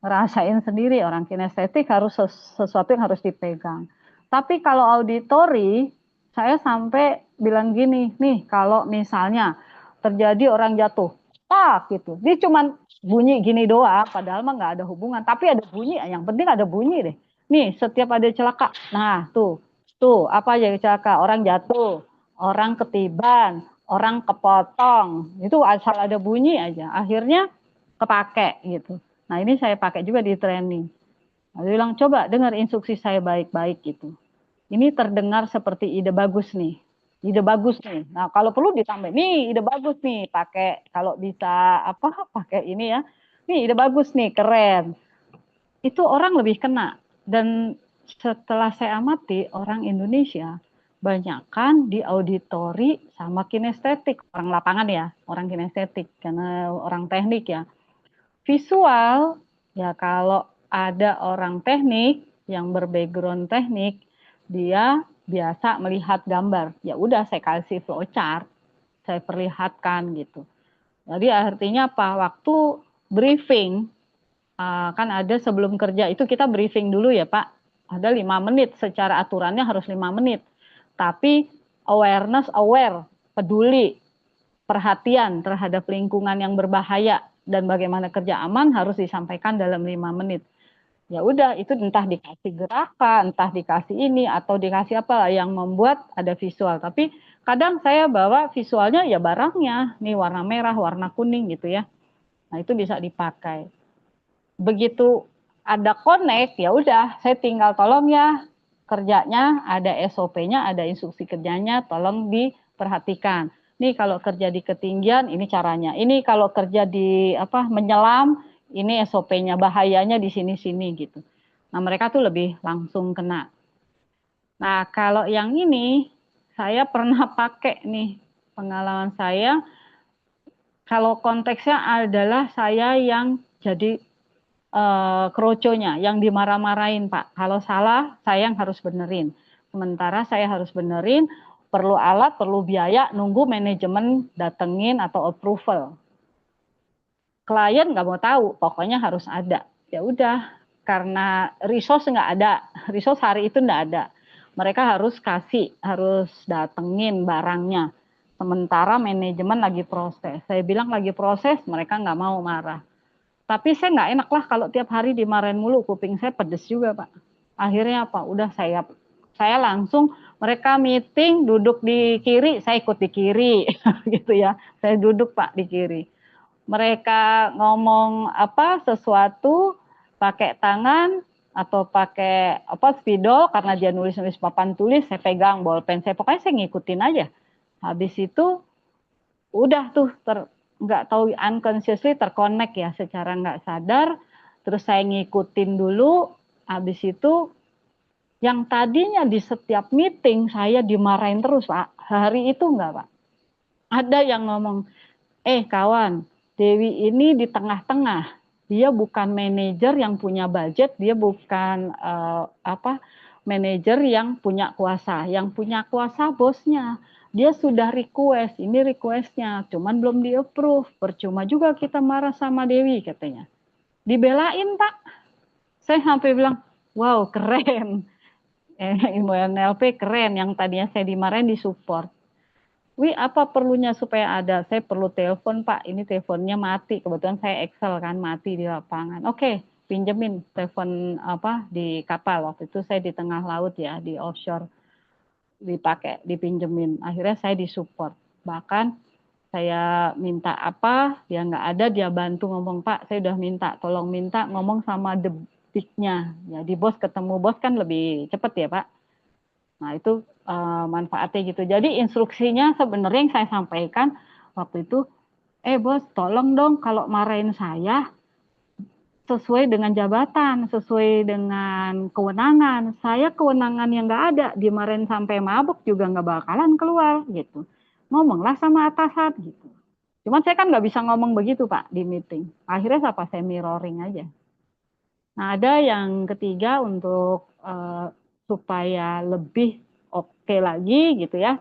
B: ngerasain sendiri. Orang kinestetik harus sesuatu yang harus dipegang. Tapi kalau auditori, saya sampai bilang gini, nih kalau misalnya terjadi orang jatuh, tak gitu, dia cuma bunyi gini doang, padahal mah nggak ada hubungan, tapi ada bunyi, yang penting ada bunyi deh. Nih setiap ada celaka, nah tuh apa aja celaka, orang jatuh, orang ketiban, orang kepotong, itu asal ada bunyi aja, akhirnya kepake gitu. Nah ini saya pakai juga di training. Lalu bilang coba dengar instruksi saya baik-baik gitu. Ini terdengar seperti ide bagus nih. Ide bagus nih. Nah, kalau perlu ditambah nih ide bagus nih, pakai kalau bisa pakai ini ya. Nih ide bagus nih, keren. Itu orang lebih kena. Dan setelah saya amati orang Indonesia banyakkan di auditori sama kinestetik, orang lapangan ya, orang kinestetik karena orang teknik ya. Visual ya kalau ada orang teknik yang berbackground teknik, dia biasa melihat gambar. Ya udah saya kasih flowchart, saya perlihatkan gitu. Jadi artinya apa? Waktu briefing, kan ada sebelum kerja itu kita briefing dulu ya Pak. Ada 5 menit, secara aturannya harus 5 menit. Tapi aware, peduli, perhatian terhadap lingkungan yang berbahaya dan bagaimana kerja aman harus disampaikan dalam 5 menit. Ya udah, itu entah dikasih gerakan, entah dikasih ini atau dikasih apa yang membuat ada visual. Tapi kadang saya bawa visualnya ya barangnya, nih warna merah, warna kuning gitu ya. Nah, itu bisa dipakai. Begitu ada connect, ya udah saya tinggal tolong ya kerjanya ada SOP-nya, ada instruksi kerjanya, tolong diperhatikan. Nih kalau kerja di ketinggian ini caranya. Ini kalau kerja di menyelam ini SOP-nya, bahayanya di sini-sini gitu. Nah, mereka tuh lebih langsung kena. Nah, kalau yang ini saya pernah pakai nih, pengalaman saya kalau konteksnya adalah saya yang jadi kroconya, yang dimarah-marahin Pak. Kalau salah, saya yang harus benerin. Sementara saya harus benerin, perlu alat, perlu biaya, nunggu manajemen datengin atau approval. Klien nggak mau tahu, pokoknya harus ada. Ya udah, karena resource nggak ada, resource hari itu nggak ada. Mereka harus kasih, harus datengin barangnya. Sementara manajemen lagi proses. Saya bilang lagi proses, mereka nggak mau marah. Tapi saya nggak enak lah kalau tiap hari dimarahin mulu, kuping saya pedes juga Pak. Akhirnya apa? Udah saya langsung, mereka meeting duduk di kiri, saya ikut di kiri gitu ya. Saya duduk Pak di kiri. Mereka ngomong sesuatu pakai tangan atau pakai spidol karena dia nulis papan tulis, saya pegang bolpen saya, pokoknya saya ngikutin aja. Habis itu udah tuh nggak tahu unconsciously terconnect ya secara nggak sadar, terus saya ngikutin dulu. Habis itu yang tadinya di setiap meeting saya dimarahin terus Pak, hari itu enggak Pak. Ada yang ngomong, kawan, Dewi ini di tengah-tengah, dia bukan manajer yang punya budget, dia bukan manajer yang punya kuasa. Yang punya kuasa bosnya. Dia sudah request, ini requestnya, cuman belum di-approve. Percuma juga kita marah sama Dewi katanya. Dibelain Pak. Saya sampai bilang, wow keren. Ilmu NLP keren, yang tadinya saya dimarahin disupport. Apa perlunya supaya ada? Saya perlu telepon Pak, ini teleponnya mati. Kebetulan saya Excel kan, mati di lapangan. Oke, pinjemin telepon di kapal. Waktu itu saya di tengah laut ya, di offshore. Dipakai, dipinjemin. Akhirnya saya disupport. Bahkan saya minta apa, dia nggak ada, dia bantu ngomong, Pak, saya udah minta, tolong minta ngomong sama the big-nya. Jadi bos ketemu bos kan lebih cepat ya Pak. Nah itu manfaatnya gitu. Jadi instruksinya sebenarnya yang saya sampaikan waktu itu, bos tolong dong kalau marahin saya sesuai dengan jabatan, sesuai dengan kewenangan. Saya kewenangan yang nggak ada, dimarahin sampai mabuk juga nggak bakalan keluar gitu. Ngomonglah sama atasan gitu. Cuman saya kan nggak bisa ngomong begitu Pak di meeting. Akhirnya saya mirroring aja. Nah ada yang ketiga untuk supaya lebih oke lagi gitu ya.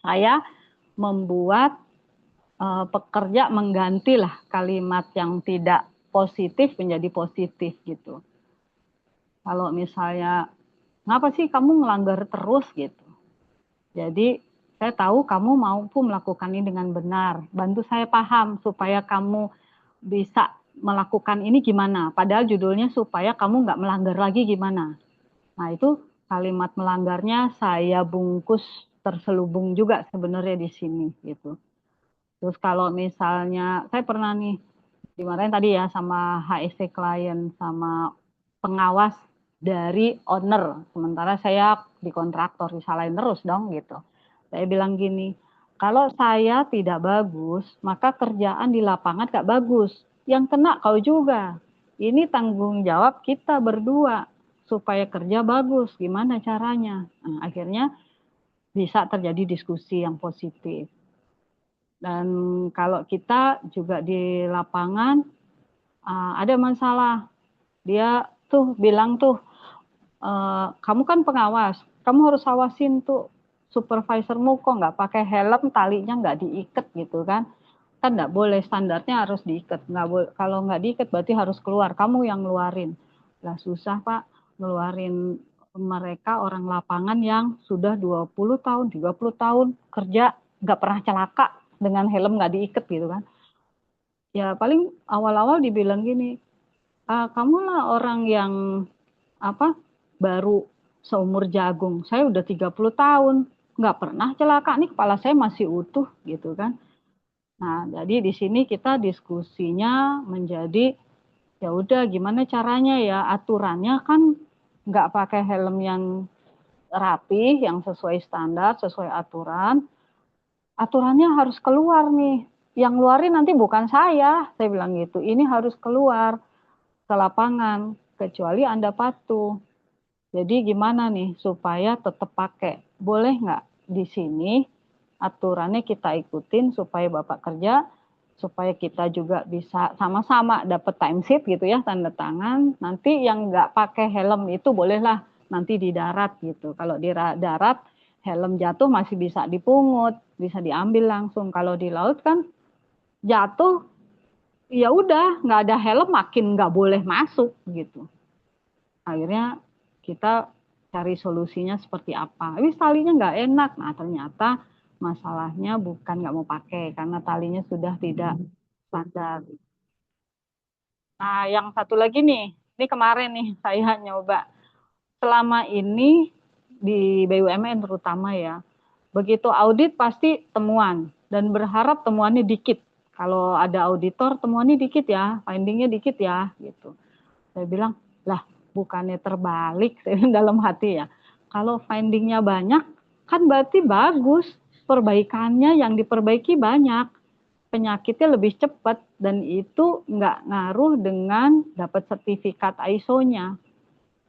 B: Saya membuat pekerja menggantilah kalimat yang tidak positif menjadi positif gitu. Kalau misalnya, ngapa sih kamu ngelanggar terus gitu. Jadi saya tahu kamu mampu melakukan ini dengan benar. Bantu saya paham supaya kamu bisa melakukan ini gimana. Padahal judulnya supaya kamu nggak melanggar lagi gimana. Nah itu kalimat melanggarnya saya bungkus terselubung juga sebenarnya di sini gitu. Terus kalau misalnya saya pernah nih dimarahin tadi ya sama HSC klien, sama pengawas dari owner. Sementara saya di kontraktor, disalahin terus dong gitu. Saya bilang gini, kalau saya tidak bagus, maka kerjaan di lapangan gak bagus. Yang kena kau juga. Ini tanggung jawab kita berdua supaya kerja bagus. Gimana caranya? Nah, akhirnya bisa terjadi diskusi yang positif. Dan kalau kita juga di lapangan ada masalah, dia tuh bilang tuh, kamu kan pengawas, kamu harus awasin tuh supervisormu kok nggak pakai helm, talinya nggak diikat gitu kan nggak boleh, standarnya harus diikat, nggak boleh, kalau nggak diikat berarti harus keluar, kamu yang ngeluarin. Lah susah Pak ngeluarin mereka orang lapangan yang sudah 20 tahun 30 tahun kerja nggak pernah celaka dengan helm nggak diikat gitu kan. Ya paling awal-awal dibilang gini, kamulah orang yang apa baru seumur jagung, saya udah 30 tahun nggak pernah celaka nih, kepala saya masih utuh gitu kan. Nah, jadi di sini kita diskusinya menjadi ya udah gimana caranya ya, aturannya kan nggak pakai helm yang rapi, yang sesuai standar, sesuai aturan. Aturannya harus keluar nih. Yang ngeluarin nanti bukan saya bilang gitu. Ini harus keluar ke lapangan, kecuali Anda patuh. Jadi gimana nih supaya tetap pakai? Boleh nggak di sini aturannya kita ikutin supaya Bapak kerja, supaya kita juga bisa sama-sama dapat timesheet gitu ya, tanda tangan. Nanti yang nggak pakai helm itu bolehlah nanti di darat gitu. Kalau di darat helm jatuh masih bisa dipungut, bisa diambil langsung. Kalau di laut kan jatuh ya udah nggak ada helm makin nggak boleh masuk gitu. Akhirnya kita cari solusinya seperti apa. Tapi talinya nggak enak. Nah ternyata masalahnya bukan nggak mau pakai karena talinya sudah tidak standar. Nah yang satu lagi nih, ini kemarin nih saya nyoba. Selama ini di BUMN terutama ya, begitu audit pasti temuan dan berharap temuannya dikit. Kalau ada auditor temuannya dikit ya, findingnya dikit ya gitu. Saya bilang, lah bukannya terbalik dalam hati ya. Kalau findingnya banyak, kan berarti bagus. Perbaikannya yang diperbaiki banyak. Penyakitnya lebih cepat dan itu nggak ngaruh dengan dapat sertifikat ISO-nya.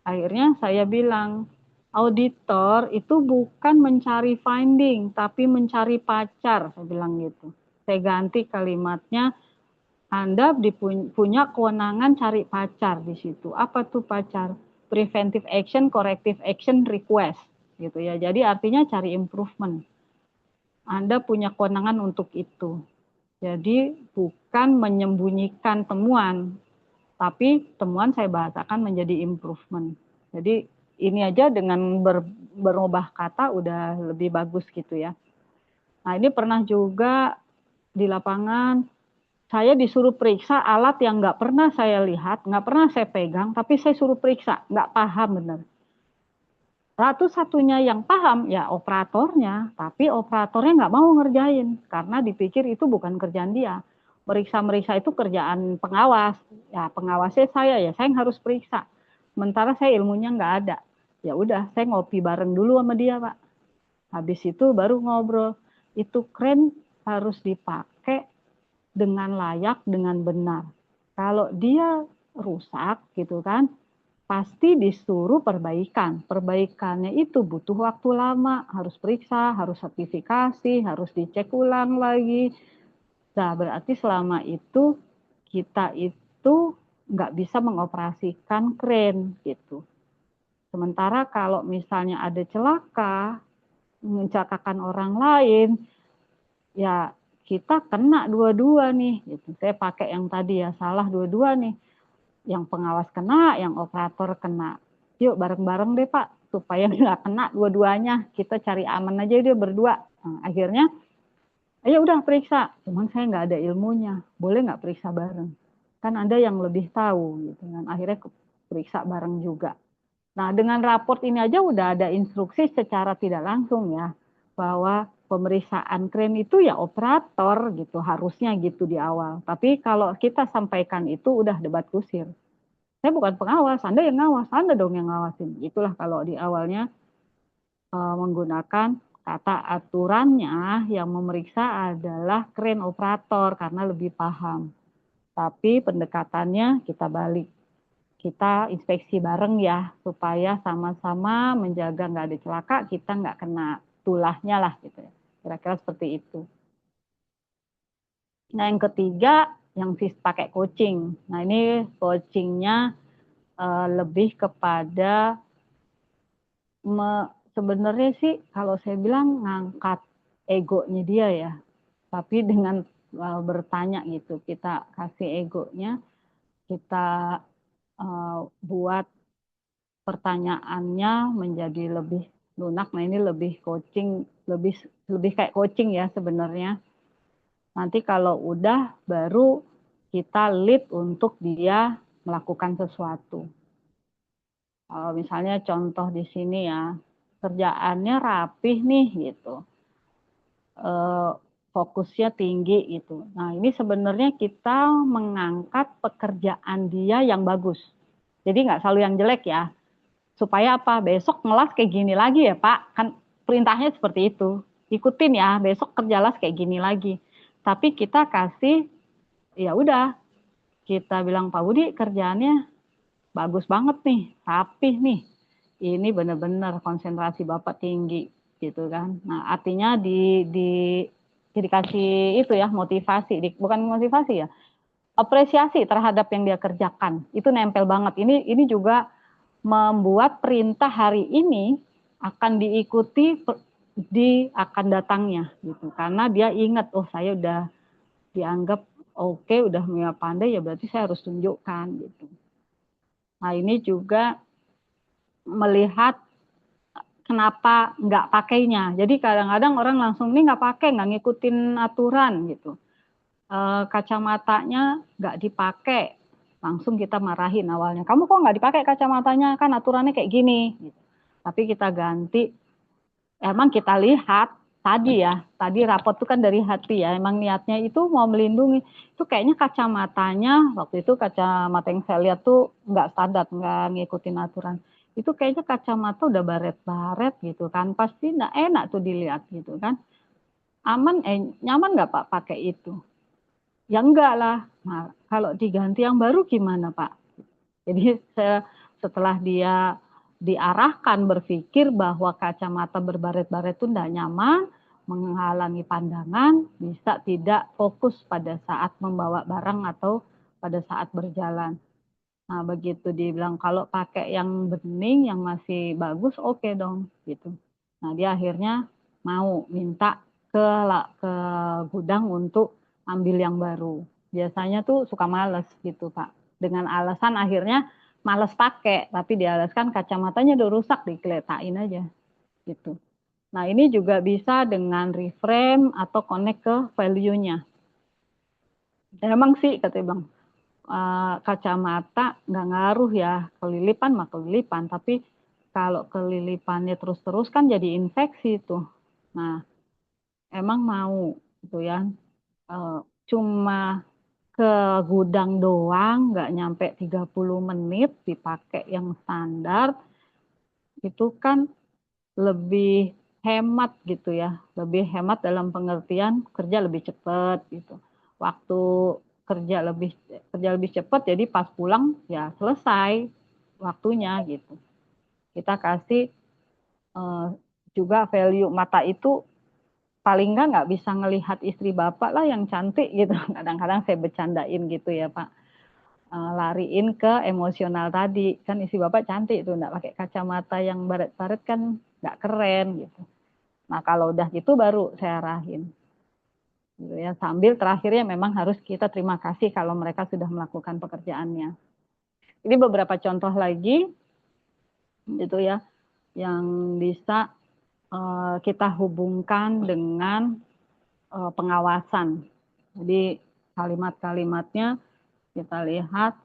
B: Akhirnya saya bilang, auditor itu bukan mencari finding, tapi mencari pacar. Saya bilang gitu. Saya ganti kalimatnya, anda punya kewenangan cari pacar di situ. Apa tuh pacar? Preventive action, corrective action, request. Gitu ya. Jadi artinya cari improvement. Anda punya kewenangan untuk itu. Jadi bukan menyembunyikan temuan, tapi temuan saya bahasakan menjadi improvement. Jadi ini aja dengan berubah kata udah lebih bagus gitu ya. Nah ini pernah juga di lapangan saya disuruh periksa alat yang nggak pernah saya lihat, nggak pernah saya pegang, tapi saya suruh periksa, nggak paham benar. Satu-satunya yang paham ya operatornya, tapi operatornya nggak mau ngerjain karena dipikir itu bukan kerjaan dia. Meriksa-meriksa itu kerjaan pengawas. Ya pengawasnya saya yang harus periksa. Sementara saya ilmunya nggak ada. Ya udah, saya ngopi bareng dulu sama dia, Pak. Habis itu baru ngobrol. Itu keren harus dipakai dengan layak, dengan benar. Kalau dia rusak gitu kan, pasti disuruh perbaikan. Perbaikannya itu butuh waktu lama, harus periksa, harus sertifikasi, harus dicek ulang lagi. Nah, berarti selama itu kita itu nggak bisa mengoperasikan kren gitu. Sementara kalau misalnya ada celaka, mencelakakan orang lain, ya kita kena dua-dua nih. Gitu. Saya pakai yang tadi ya, salah dua-dua nih. Yang pengawas kena, yang operator kena. Yuk bareng-bareng deh Pak, supaya nggak kena dua-duanya. Kita cari aman aja dia berdua. Nah, akhirnya, ayo udah periksa. Cuman saya nggak ada ilmunya. Boleh nggak periksa bareng? Kan ada yang lebih tahu. Gitu kan. Akhirnya periksa bareng juga. Nah, dengan raport ini aja udah ada instruksi secara tidak langsung ya, bahwa pemeriksaan kren itu ya operator gitu, harusnya gitu di awal. Tapi kalau kita sampaikan itu udah debat kusir. Saya bukan pengawas, Anda yang ngawas, Anda dong yang ngawasin. Itulah kalau di awalnya menggunakan kata aturannya yang memeriksa adalah kren operator karena lebih paham. Tapi pendekatannya kita balik. Kita inspeksi bareng ya, supaya sama-sama menjaga nggak ada celaka, kita nggak kena tulahnya lah gitu ya. Kira-kira seperti itu. Nah yang ketiga, yang pakai coaching. Nah ini coachingnya lebih kepada sebenarnya sih kalau saya bilang ngangkat egonya dia ya, tapi dengan bertanya gitu, kita kasih egonya, kita buat pertanyaannya menjadi lebih lunak. Nah ini lebih coaching, lebih kayak coaching ya sebenarnya. Nanti kalau udah baru kita lead untuk dia melakukan sesuatu. Kalau misalnya contoh di sini ya, kerjaannya rapih nih gitu, fokusnya tinggi gitu. Nah ini sebenarnya kita mengangkat pekerjaan dia yang bagus. Jadi nggak selalu yang jelek ya. Supaya apa? Besok ngelas kayak gini lagi ya Pak. Kan perintahnya seperti itu. Ikutin ya, besok kerjalah kayak gini lagi. Tapi kita kasih, ya udah, kita bilang Pak Budi kerjaannya bagus banget nih, rapih nih. Ini benar-benar konsentrasi Bapak tinggi gitu kan. Nah, artinya dikasih itu ya motivasi, bukan motivasi ya, apresiasi terhadap yang dia kerjakan. Itu nempel banget. Ini juga membuat perintah hari ini akan diikuti di akan datangnya gitu. Karena dia ingat, oh saya udah dianggap oke, udah punya pandai ya berarti saya harus tunjukkan gitu. Nah ini juga melihat kenapa nggak pakainya. Jadi kadang-kadang orang langsung ini nggak pakai, nggak ngikutin aturan gitu. Kacamatanya nggak dipakai, langsung kita marahin awalnya. Kamu kok nggak dipakai kacamatanya? Kan aturannya kayak gini. Gitu. Tapi kita ganti. Emang kita lihat tadi rapot itu kan dari hati ya. Emang niatnya itu mau melindungi. Itu kayaknya kacamatanya, waktu itu kacamata yang saya lihat tuh nggak standar, nggak ngikutin aturan. Itu kayaknya kacamata udah baret-baret gitu kan. Pasti nggak enak tuh dilihat gitu kan. Nyaman nggak Pak pakai itu? Ya enggak lah. Nah, kalau diganti yang baru gimana Pak? Jadi setelah dia diarahkan berpikir bahwa kacamata berbaret-baret itu tidak nyaman, menghalangi pandangan, bisa tidak fokus pada saat membawa barang atau pada saat berjalan. Nah, begitu dibilang kalau pakai yang bening, yang masih bagus, oke dong, gitu. Nah, dia akhirnya mau minta ke gudang untuk ambil yang baru. Biasanya tuh suka males gitu, Pak. Dengan alasan akhirnya males pakai, tapi dialaskan kacamatanya udah rusak, dikeletakin aja, gitu. Nah, ini juga bisa dengan reframe atau connect ke value-nya. Emang sih, kata Bang, kacamata nggak ngaruh ya, kelilipan mah kelilipan, tapi kalau kelilipannya terus-terus kan jadi infeksi tuh. Nah, emang mau gitu ya, cuma ke gudang doang, nggak nyampe 30 menit dipakai yang standar, itu kan lebih hemat gitu ya, lebih hemat dalam pengertian kerja lebih cepat gitu. Waktu kerja lebih cepat, jadi pas pulang ya selesai waktunya gitu. Kita kasih juga value mata itu paling nggak bisa ngelihat istri bapak lah yang cantik gitu. Kadang-kadang saya bercandain gitu ya Pak. Lariin ke emosional tadi, kan istri bapak cantik tuh, nggak pakai kacamata yang baret-baret kan nggak keren gitu. Nah kalau udah gitu baru saya arahin. Gitu ya. Sambil terakhirnya memang harus kita terima kasih kalau mereka sudah melakukan pekerjaannya. Ini beberapa contoh lagi gitu ya yang bisa kita hubungkan dengan pengawasan. Jadi kalimat-kalimatnya kita lihat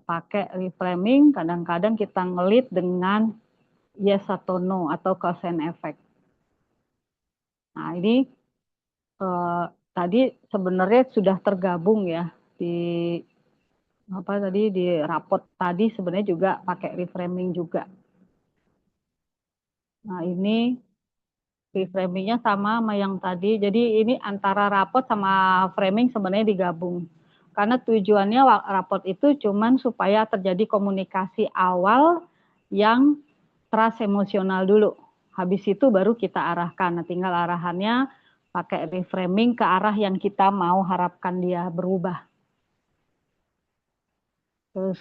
B: pakai reframing, kadang-kadang kita ngelit dengan yes atau no atau cause and effect. Nah ini tadi sebenarnya sudah tergabung ya di di rapot tadi sebenarnya juga pakai reframing juga. Nah ini reframingnya sama yang tadi. Jadi ini antara rapot sama framing sebenarnya digabung. Karena tujuannya rapot itu cuman supaya terjadi komunikasi awal yang trust emosional dulu. Habis itu baru kita arahkan. Nah, tinggal arahannya pakai reframing ke arah yang kita mau harapkan dia berubah. Terus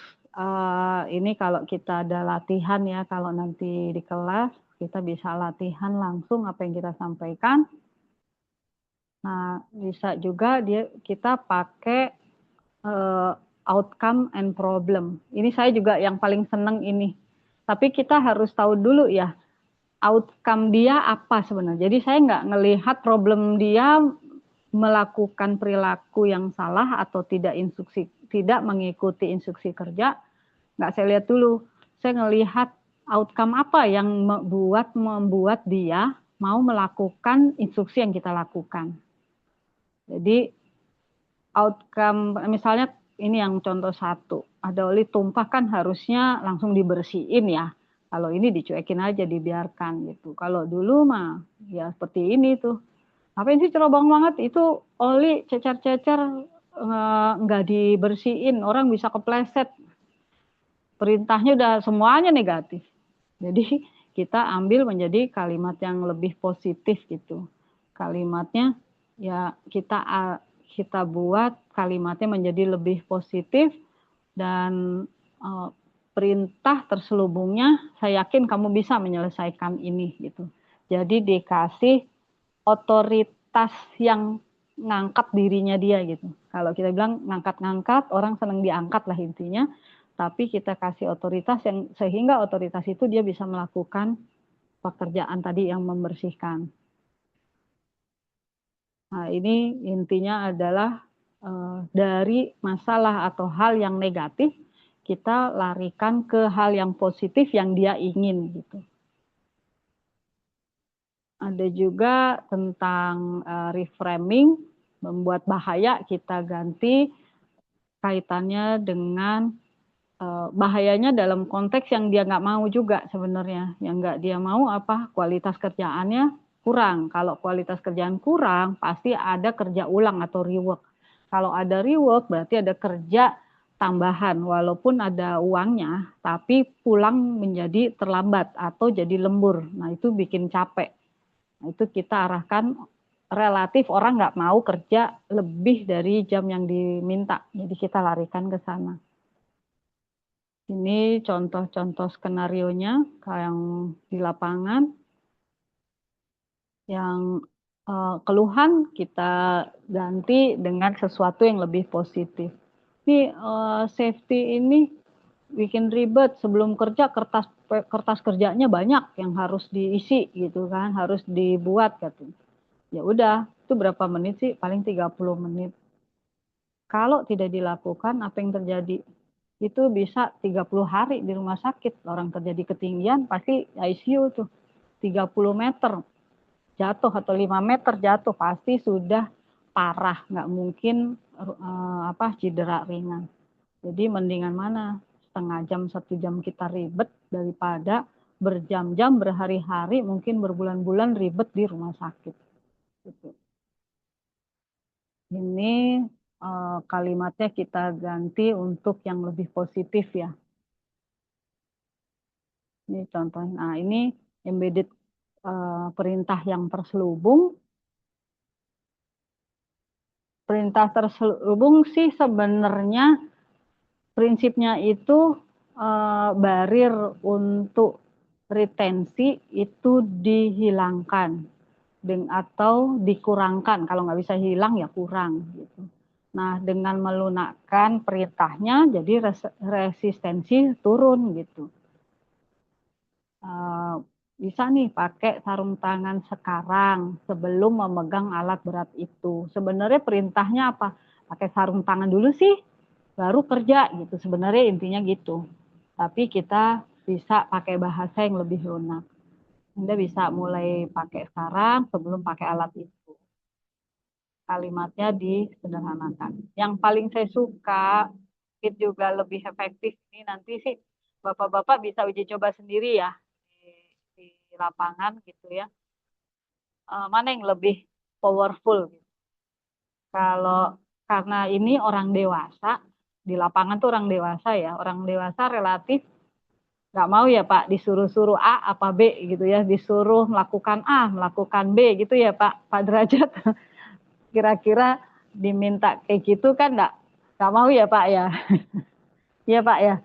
B: ini kalau kita ada latihan ya, kalau nanti di kelas kita bisa latihan langsung apa yang kita sampaikan. Nah, bisa juga kita pakai outcome and problem. Ini saya juga yang paling seneng ini. Tapi kita harus tahu dulu ya, outcome dia apa sebenarnya. Jadi saya nggak ngelihat problem dia melakukan perilaku yang salah atau tidak mengikuti instruksi kerja. Nggak saya lihat dulu. Saya ngelihat outcome apa yang membuat dia mau melakukan instruksi yang kita lakukan. Jadi outcome, misalnya ini yang contoh satu, ada oli tumpah kan harusnya langsung dibersihin ya. Kalau ini dicuekin aja, dibiarkan gitu. Kalau dulu mah ya seperti ini tuh. Ngapain sih cerobong banget, itu oli cecer-cecer nggak dibersihin, orang bisa kepleset. Perintahnya udah semuanya negatif. Jadi kita ambil menjadi kalimat yang lebih positif gitu. Kalimatnya ya kita buat kalimatnya menjadi lebih positif dan perintah terselubungnya, saya yakin kamu bisa menyelesaikan ini gitu. Jadi dikasih otoritas yang ngangkat dirinya dia gitu. Kalau kita bilang ngangkat-ngangkat, orang senang diangkat lah intinya. Tapi kita kasih otoritas yang sehingga otoritas itu dia bisa melakukan pekerjaan tadi yang membersihkan. Nah, ini intinya adalah dari masalah atau hal yang negatif kita larikan ke hal yang positif yang dia ingin gitu. Ada juga tentang reframing, membuat bahaya, kita ganti kaitannya dengan bahayanya dalam konteks yang dia nggak mau juga sebenarnya. Yang nggak dia mau apa? Kualitas kerjaannya kurang. Kalau kualitas kerjaan kurang, pasti ada kerja ulang atau rework. Kalau ada rework, berarti ada kerja tambahan. Walaupun ada uangnya, tapi pulang menjadi terlambat atau jadi lembur. Nah, itu bikin capek. Nah, itu kita arahkan relatif orang nggak mau kerja lebih dari jam yang diminta. Jadi kita larikan ke sana. Ini contoh-contoh skenarionya yang di lapangan. Yang keluhan kita ganti dengan sesuatu yang lebih positif. Ini safety ini bikin ribet, sebelum kerja kertas kerjanya banyak yang harus diisi gitu kan, harus dibuat gitu. Ya udah, itu berapa menit sih? Paling 30 menit. Kalau tidak dilakukan, apa yang terjadi? Itu bisa 30 hari di rumah sakit. Orang terjadi ketinggian, pasti ICU tuh. 30 meter jatuh atau 5 meter jatuh, pasti sudah parah. Nggak mungkin cedera ringan. Jadi mendingan mana? Setengah jam, 1 jam kita ribet daripada berjam-jam, berhari-hari, mungkin berbulan-bulan ribet di rumah sakit. Gitu. Ini kalimatnya kita ganti untuk yang lebih positif ya. Ini contohnya. Nah, ini embedded perintah yang terselubung. Perintah terselubung sih sebenarnya prinsipnya itu barir untuk retensi itu dihilangkan atau dikurangkan. Kalau nggak bisa hilang ya kurang gitu. Nah, dengan melunakkan perintahnya, jadi resistensi turun gitu. Bisa nih pakai sarung tangan sekarang sebelum memegang alat berat itu. Sebenarnya perintahnya apa? Pakai sarung tangan dulu sih, baru kerja gitu. Sebenarnya intinya gitu. Tapi kita bisa pakai bahasa yang lebih lunak. Anda bisa mulai pakai sekarang sebelum pakai alat itu. Kalimatnya disederhanakan. Yang paling saya suka, itu juga lebih efektif ini nanti sih Bapak-bapak bisa uji coba sendiri ya di lapangan gitu ya. Mana yang lebih powerful gitu. Kalau karena ini orang dewasa, di lapangan tuh orang dewasa ya, orang dewasa relatif nggak mau ya Pak disuruh-suruh A apa B gitu ya, disuruh melakukan A, melakukan B gitu ya Pak Derajat. Kira-kira diminta kayak gitu kan nggak mau ya Pak ya. Iya Pak ya.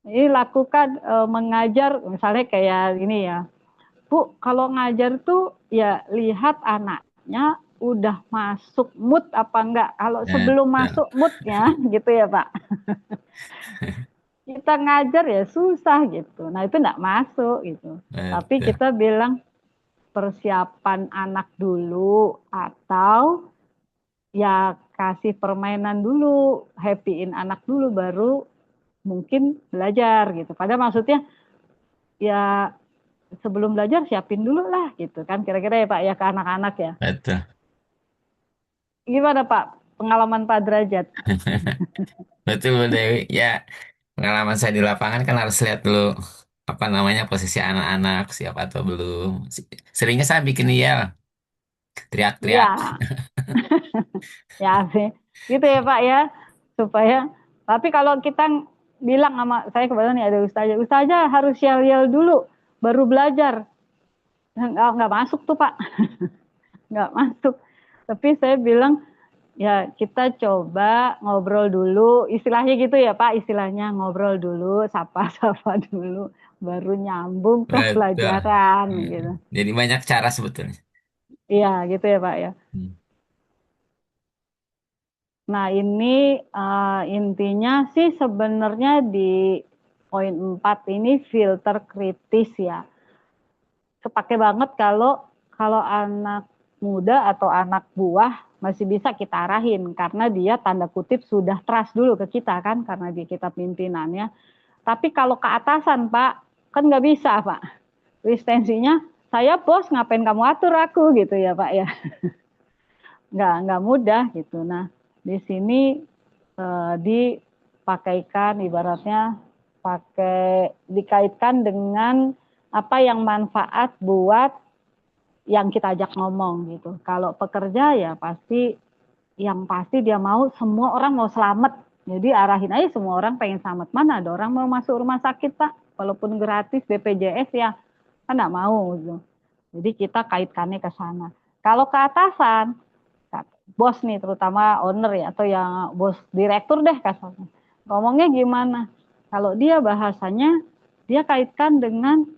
B: Ini lakukan mengajar, misalnya kayak ini ya, Bu, kalau ngajar tuh ya lihat anaknya udah masuk mood apa enggak. Kalau sebelum
D: Betul.
B: masuk moodnya gitu ya Pak, kita ngajar ya susah gitu. Nah itu enggak masuk gitu. Tapi
D: Betul.
B: kita bilang persiapan anak dulu atau ya kasih permainan dulu, happyin anak dulu baru mungkin belajar gitu. Padahal maksudnya ya sebelum belajar siapin dulu lah gitu kan kira-kira ya Pak ya ke anak-anak ya.
D: Betul.
B: Gimana Pak pengalaman Pak Derajat?
D: Betul, Bu Dewi. Ya, pengalaman saya di lapangan kan harus lihat dulu apa namanya posisi anak-anak siap atau belum. Seringnya saya bikin yel, teriak-teriak.
B: Iya, ya sih. Gitu ya Pak ya. Supaya tapi kalau kita bilang sama saya kebetulan nih ada ustazah, ustazah harus yel-yel dulu baru belajar. Nggak masuk tuh Pak, nggak masuk. Tapi saya bilang ya kita coba ngobrol dulu, istilahnya gitu ya Pak, istilahnya ngobrol dulu, sapa-sapa dulu, baru nyambung ke
D: Betul.
B: pelajaran gitu.
D: Jadi banyak cara sebetulnya.
B: Iya gitu ya Pak ya.
D: Hmm.
B: Nah ini intinya sih sebenarnya di poin 4 ini filter kritis ya. Kepake banget kalau kalau anak muda atau anak buah masih bisa kita arahin karena dia tanda kutip sudah trust dulu ke kita kan karena di kita pimpinannya. Tapi kalau ke atasan Pak kan nggak bisa Pak. Resistensinya saya bos ngapain kamu atur aku gitu ya Pak ya. Nggak mudah gitu. Nah di sini dipakaikan ibaratnya dikaitkan dengan apa yang manfaat buat yang kita ajak ngomong gitu. Kalau pekerja ya pasti yang pasti dia mau semua orang mau selamat. Jadi arahin aja semua orang pengen selamat. Mana ada orang mau masuk rumah sakit Pak, walaupun gratis BPJS ya kan nggak mau gitu. Jadi kita kaitkannya ke sana. Kalau ke atasan, bos nih terutama owner ya atau yang bos direktur deh kasarnya. Ngomongnya gimana? Kalau dia bahasanya dia kaitkan dengan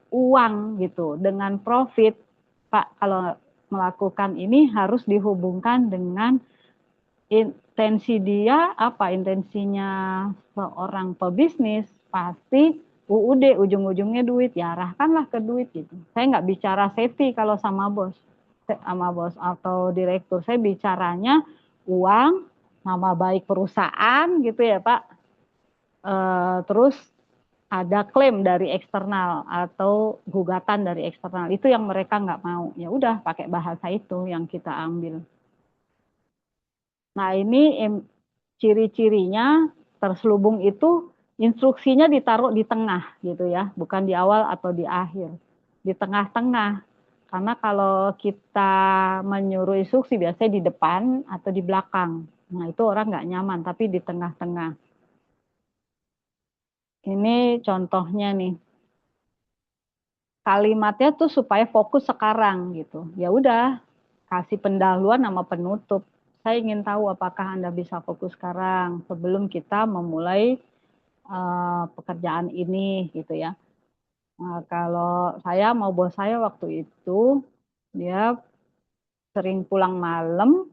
B: uang gitu, dengan profit. Pak, kalau melakukan ini harus dihubungkan dengan intensi dia apa? Intensinya seorang pebisnis pasti UUD ujung-ujungnya duit, ya arahkanlah ke duit gitu. Saya nggak bicara safety kalau sama bos atau direktur. Saya bicaranya uang, nama baik perusahaan gitu ya Pak. Terus ada klaim dari eksternal atau gugatan dari eksternal itu yang mereka nggak mau, ya udah pakai bahasa itu yang kita ambil. Nah ini ciri-cirinya terselubung itu instruksinya ditaruh di tengah gitu ya, bukan di awal atau di akhir, di tengah-tengah. Karena kalau kita menyuruh instruksi biasanya di depan atau di belakang, nah itu orang nggak nyaman, tapi di tengah-tengah. Ini contohnya nih. Kalimatnya tuh supaya fokus sekarang gitu. Ya udah, kasih pendahuluan sama penutup. Saya ingin tahu apakah Anda bisa fokus sekarang sebelum kita memulai pekerjaan ini gitu ya. Nah, kalau saya mau bos saya waktu itu dia sering pulang malam,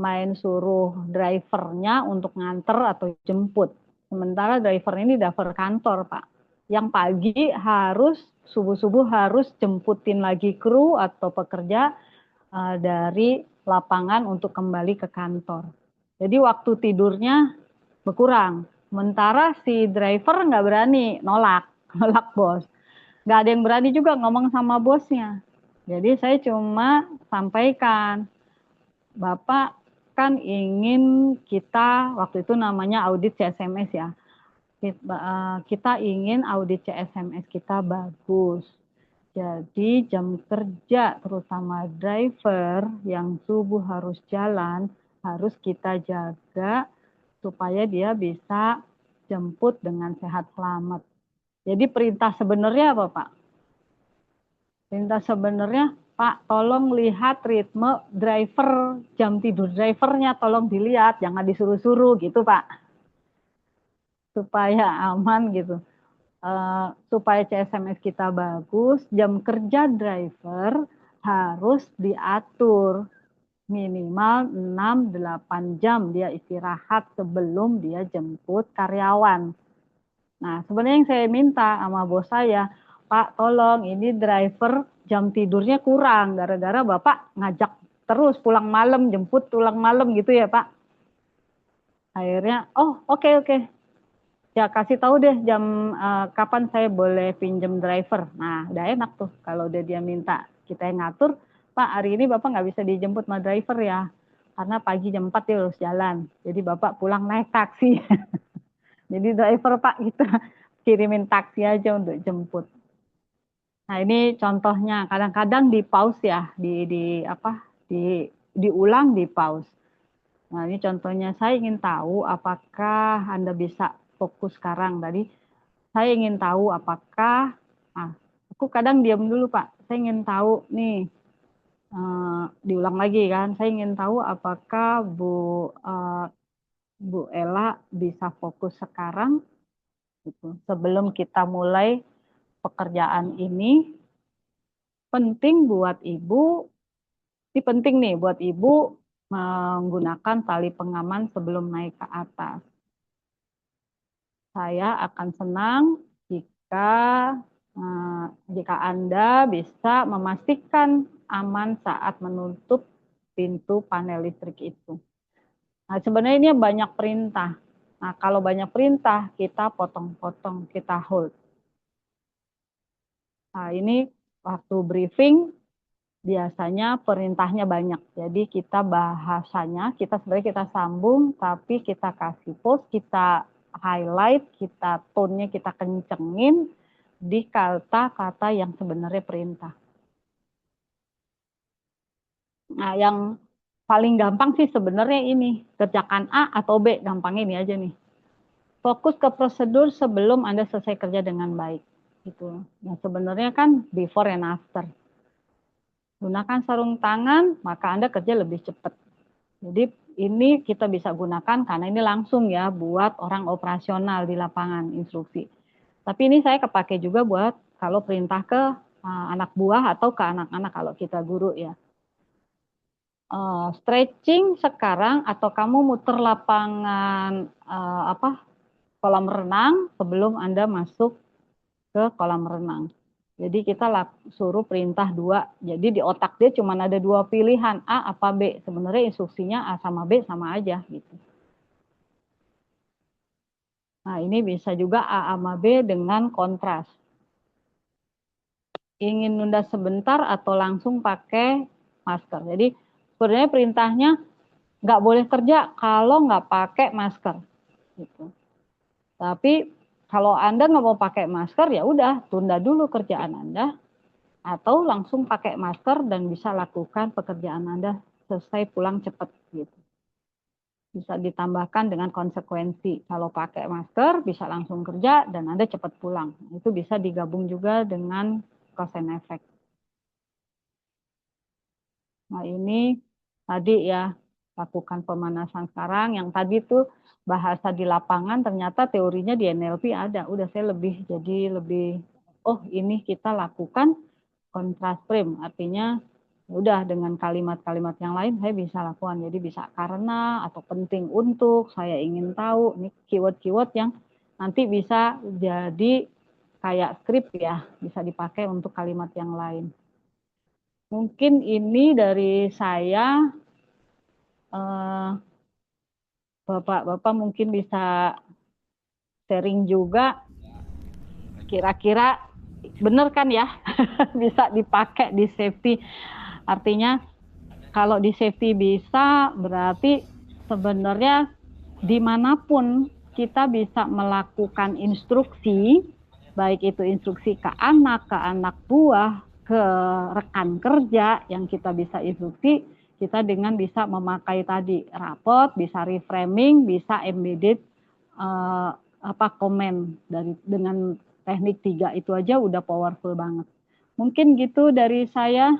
B: main suruh drivernya untuk nganter atau jemput. Sementara driver ini driver kantor, Pak. Yang pagi harus subuh-subuh harus jemputin lagi kru atau pekerja dari lapangan untuk kembali ke kantor. Jadi waktu tidurnya berkurang. Sementara si driver nggak berani nolak bos. Nggak ada yang berani juga ngomong sama bosnya. Jadi saya cuma sampaikan, Bapak kan ingin kita, waktu itu namanya audit CSMS ya, kita ingin audit CSMS kita bagus. Jadi jam kerja terutama driver yang subuh harus jalan, harus kita jaga supaya dia bisa jemput dengan sehat selamat. Jadi perintah sebenarnya apa Pak? Perintah sebenarnya, Pak, tolong lihat ritme driver, jam tidur drivernya, tolong dilihat, jangan disuruh-suruh gitu, Pak. supaya aman gitu. Supaya CSMS kita bagus, jam kerja driver harus diatur minimal 6-8 jam dia istirahat sebelum dia jemput karyawan. Nah, sebenarnya yang saya minta sama bos saya, Pak, tolong ini driver jam tidurnya kurang, gara-gara Bapak ngajak terus pulang malam, jemput pulang malam gitu ya, Pak. Akhirnya, oh oke. Ya kasih tahu deh jam kapan saya boleh pinjam driver. Nah, udah enak tuh kalau udah dia minta kita yang ngatur, Pak hari ini Bapak nggak bisa dijemput sama driver ya, karena pagi jam 4 dia harus jalan. Jadi Bapak pulang naik taksi. Jadi driver Pak kita kirimin taksi aja untuk jemput. Nah ini contohnya, kadang-kadang di pause ya, diulang di pause. Nah, ini contohnya saya ingin tahu apakah Anda bisa fokus sekarang. Tadi saya ingin tahu apakah, aku kadang diam dulu Pak, saya ingin tahu nih, diulang lagi kan, saya ingin tahu apakah Bu Ella bisa fokus sekarang, gitu. Sebelum kita mulai pekerjaan ini, penting buat Ibu, ini penting nih buat Ibu menggunakan tali pengaman sebelum naik ke atas. Saya akan senang jika Anda bisa memastikan aman saat menutup pintu panel listrik itu. Nah, sebenarnya ini banyak perintah. Nah, kalau banyak perintah, kita potong-potong, kita hold. Nah, ini waktu briefing, biasanya perintahnya banyak. Jadi kita bahasanya, sebenarnya kita sambung, tapi kita kasih pause, kita highlight, kita tone-nya kita kencengin di kata-kata yang sebenarnya perintah. Nah, yang paling gampang sih sebenarnya ini, kerjakan A atau B, gampang ini aja nih. Fokus ke prosedur sebelum Anda selesai kerja dengan baik. Gitu. Nah, sebenarnya kan before and after. Gunakan sarung tangan, maka Anda kerja lebih cepat. Jadi ini kita bisa gunakan karena ini langsung ya buat orang operasional di lapangan instruksi. Tapi ini saya kepake juga buat kalau perintah ke anak buah atau ke anak-anak kalau kita guru ya. Stretching sekarang atau kamu muter lapangan kolam renang sebelum Anda masuk ke kolam renang. Jadi kita suruh perintah 2. Jadi di otak dia cuma ada 2 pilihan, A apa B. Sebenarnya instruksinya A sama B sama aja gitu. Nah, ini bisa juga A sama B dengan kontras. Ingin nunda sebentar atau langsung pakai masker. Jadi sebenarnya perintahnya nggak boleh kerja kalau nggak pakai masker. Gitu. Tapi kalau Anda nggak mau pakai masker, ya udah tunda dulu kerjaan Anda. Atau langsung pakai masker dan bisa lakukan pekerjaan Anda selesai pulang cepat gitu. Bisa ditambahkan dengan konsekuensi. Kalau pakai masker bisa langsung kerja dan Anda cepat pulang. Itu bisa digabung juga dengan cause and effect. Nah ini tadi ya, lakukan pemanasan sekarang. Yang tadi tuh bahasa di lapangan ternyata teorinya di NLP ada. Udah saya lebih oh ini kita lakukan kontras frame, artinya udah dengan kalimat-kalimat yang lain saya bisa lakukan. Jadi bisa karena atau penting untuk, saya ingin tahu, ini keyword-keyword yang nanti bisa jadi kayak skrip ya, bisa dipakai untuk kalimat yang lain. Mungkin ini dari saya, Bapak-bapak mungkin bisa sharing juga, kira-kira benar kan ya, bisa dipakai di safety. Artinya kalau di safety bisa, berarti sebenarnya dimanapun kita bisa melakukan instruksi, baik itu instruksi ke anak buah, ke rekan kerja yang kita bisa instruksi, kita dengan bisa memakai tadi rapot, bisa reframing, bisa embedded komen dengan teknik 3 itu aja udah powerful banget. Mungkin gitu dari saya.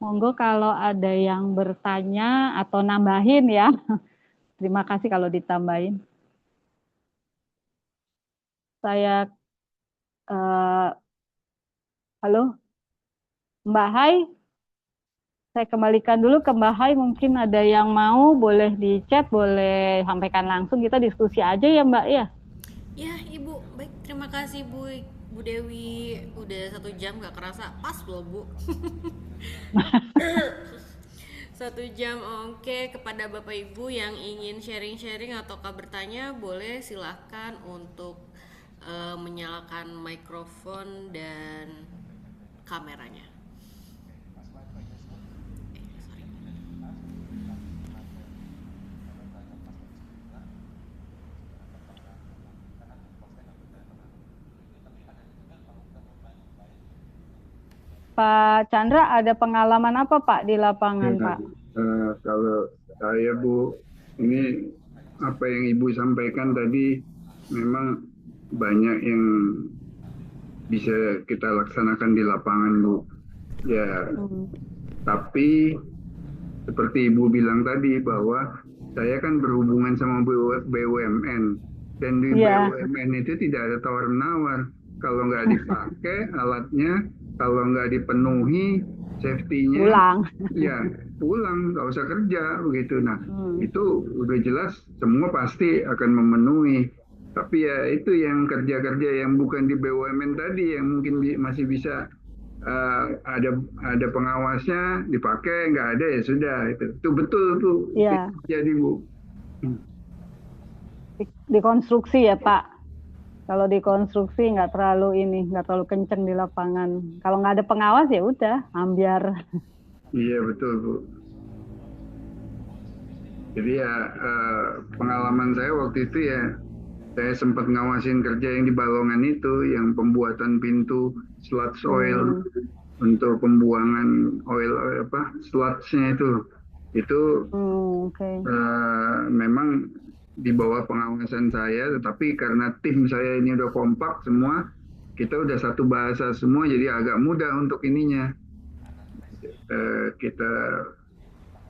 B: Monggo kalau ada yang bertanya atau nambahin ya. Terima kasih kalau ditambahin. saya eh, halo Mbak Hai, saya kembalikan dulu ke Mbak Hai. Mungkin ada yang mau, boleh di chat, boleh sampaikan langsung. Kita diskusi aja ya Mbak ya.
A: Ya, Ibu. Baik, terima kasih Bu Dewi. Udah 1 jam gak kerasa. Pas loh, Bu. 1 jam, oke. Kepada Bapak Ibu yang ingin sharing-sharing atau bertanya, boleh silahkan untuk menyalakan mikrofon dan kameranya. Sorry.
B: Pak Chandra, ada pengalaman apa Pak di lapangan
C: Ya,
B: Pak?
C: kalau saya Bu, ini apa yang Ibu sampaikan tadi memang banyak yang bisa kita laksanakan di lapangan Bu. Ya, tapi seperti Ibu bilang tadi bahwa saya kan berhubungan sama BUMN dan di
B: Iya,
C: BUMN itu tidak ada tawar-menawar. Kalau nggak dipakai alatnya, kalau nggak dipenuhi safety-nya,
B: pulang.
C: ya pulang, nggak usah kerja begitu. Nah,
B: Hmm.
C: itu udah jelas semua pasti akan memenuhi. Tapi ya itu yang kerja-kerja yang bukan di BUMN tadi yang mungkin masih bisa ada pengawasnya dipakai, nggak ada ya sudah itu betul tuh
B: Iya,
C: jadi Bu. Hmm.
B: dikonstruksi ya Pak. Kalau dikonstruksi nggak terlalu nggak terlalu kenceng di lapangan. Kalau nggak ada pengawas ya udah, ambiar.
C: Iya betul Bu. Jadi ya pengalaman saya waktu itu ya saya sempat ngawasin kerja yang di Balongan itu, yang pembuatan pintu sludge oil untuk pembuangan oil apa sludge-nya itu
B: Oke.
C: memang di bawah pengawasan saya, tetapi karena tim saya ini udah kompak semua, kita udah satu bahasa semua, jadi agak mudah untuk ininya. Kita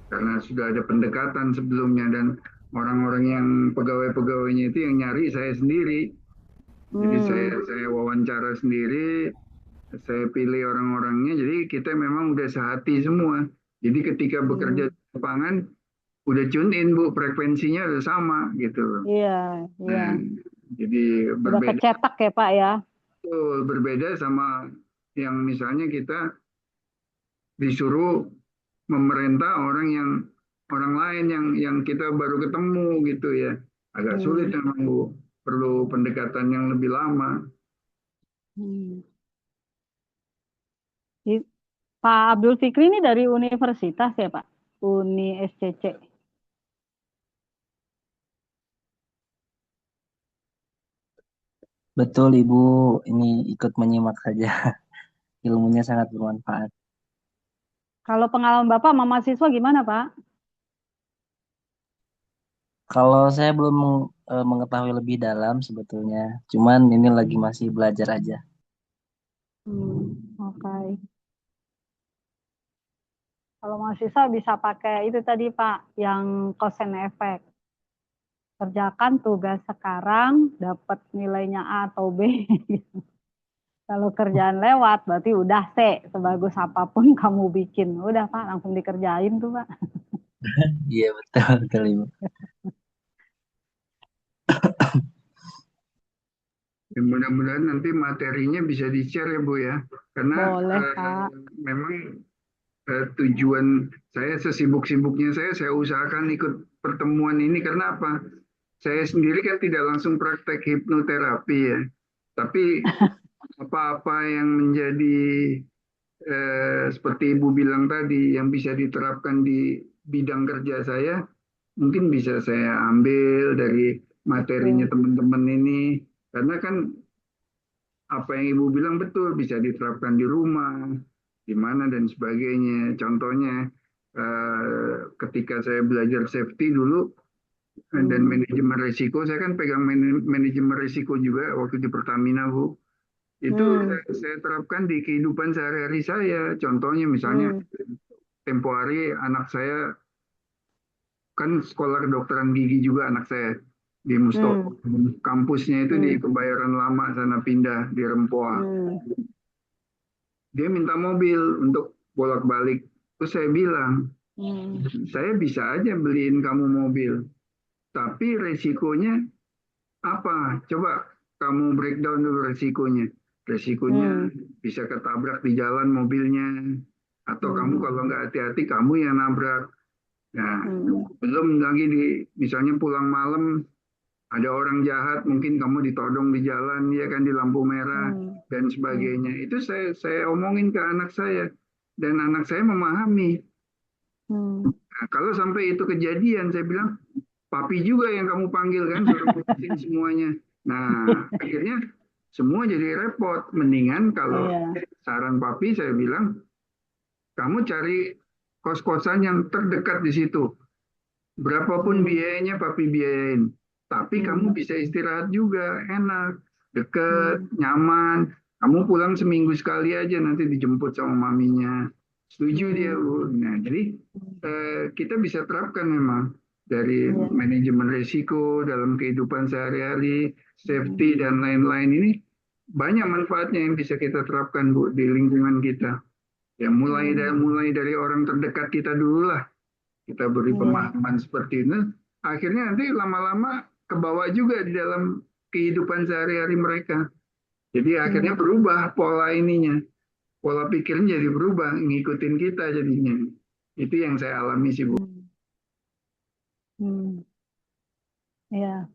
C: karena sudah ada pendekatan sebelumnya dan orang-orang yang pegawai-pegawainya itu yang nyari saya sendiri. Jadi saya wawancara sendiri, saya pilih orang-orangnya, jadi kita memang udah sehati semua. Jadi ketika bekerja di lapangan, udah tune in Bu, frekuensinya udah sama gitu.
B: Iya, iya.
C: Nah, jadi
B: Udah
C: berbeda
B: kecetak ya Pak ya.
C: berbeda sama yang misalnya kita disuruh memerintah orang lain yang kita baru ketemu gitu ya. Agak sulit memang Bu, perlu pendekatan yang lebih lama.
B: Hmm. Pak Abdul Fikri ini dari universitas ya Pak? Uni SCC.
E: Betul Ibu, ini ikut menyimak saja. Ilmunya sangat bermanfaat.
B: Kalau pengalaman Bapak sama mahasiswa gimana Pak?
E: Kalau saya belum mengetahui lebih dalam sebetulnya, cuman ini lagi masih belajar aja.
B: Oke. Kalau mahasiswa bisa pakai itu tadi Pak, yang cause and effect. Kerjakan tugas sekarang, dapat nilainya A atau B. Kalau kerjaan lewat, berarti udah C, sebagus apapun kamu bikin. Udah Pak, langsung dikerjain tuh Pak.
E: Iya betul betul Ibu.
C: Ya, mudah-mudahan nanti materinya bisa di-share ya Bu ya. Karena
B: Boleh Pak.
C: memang tujuan saya sesibuk-sibuknya saya usahakan ikut pertemuan ini karena apa? Saya sendiri kan tidak langsung praktek hipnoterapi ya. Tapi apa-apa yang menjadi seperti Ibu bilang tadi yang bisa diterapkan di bidang kerja saya mungkin bisa saya ambil dari materinya teman-teman ini karena kan apa yang Ibu bilang betul bisa diterapkan di rumah, di mana dan sebagainya. Contohnya ketika saya belajar safety dulu dan manajemen risiko, saya kan pegang manajemen risiko juga waktu di Pertamina Bu. Itu saya terapkan di kehidupan sehari-hari saya. Contohnya misalnya tempo hari anak saya kan sekolah kedokteran gigi juga anak saya. di Mustopo. Kampusnya itu di Kebayoran Lama sana, pindah di Rempoa. Dia minta mobil untuk bolak-balik. Terus saya bilang, saya bisa aja beliin kamu mobil, tapi resikonya apa? Coba kamu breakdown dulu resikonya. Resikonya bisa ketabrak di jalan mobilnya, atau kamu kalau nggak hati-hati kamu yang nabrak. Nah, belum lagi misalnya pulang malam ada orang jahat, mungkin kamu ditodong di jalan, ya kan, di lampu merah dan sebagainya. Itu saya omongin ke anak saya, dan anak saya memahami. Nah, kalau sampai itu kejadian, saya bilang, papi juga yang kamu panggil kan, suruh ngurusin semuanya. Nah, akhirnya semua jadi repot. Mendingan kalau saran papi, saya bilang, kamu cari kos-kosan yang terdekat di situ. Berapapun biayanya papi biayain. Tapi kamu bisa istirahat juga, enak, deket, nyaman. Kamu pulang seminggu sekali aja, nanti dijemput sama maminya. Setuju dia, Bu. Nah, jadi kita bisa terapkan memang dari manajemen risiko dalam kehidupan sehari-hari, safety dan lain-lain ini banyak manfaatnya yang bisa kita terapkan, Bu, di lingkungan kita. Ya mulai dari orang terdekat kita dulu lah. Kita beri pemahaman seperti ini, akhirnya nanti lama-lama kebawa juga di dalam kehidupan sehari-hari mereka. Jadi akhirnya berubah pola ininya, pola pikirnya jadi berubah, ngikutin kita jadinya. Itu yang saya alami sih, Bu.
B: Ya,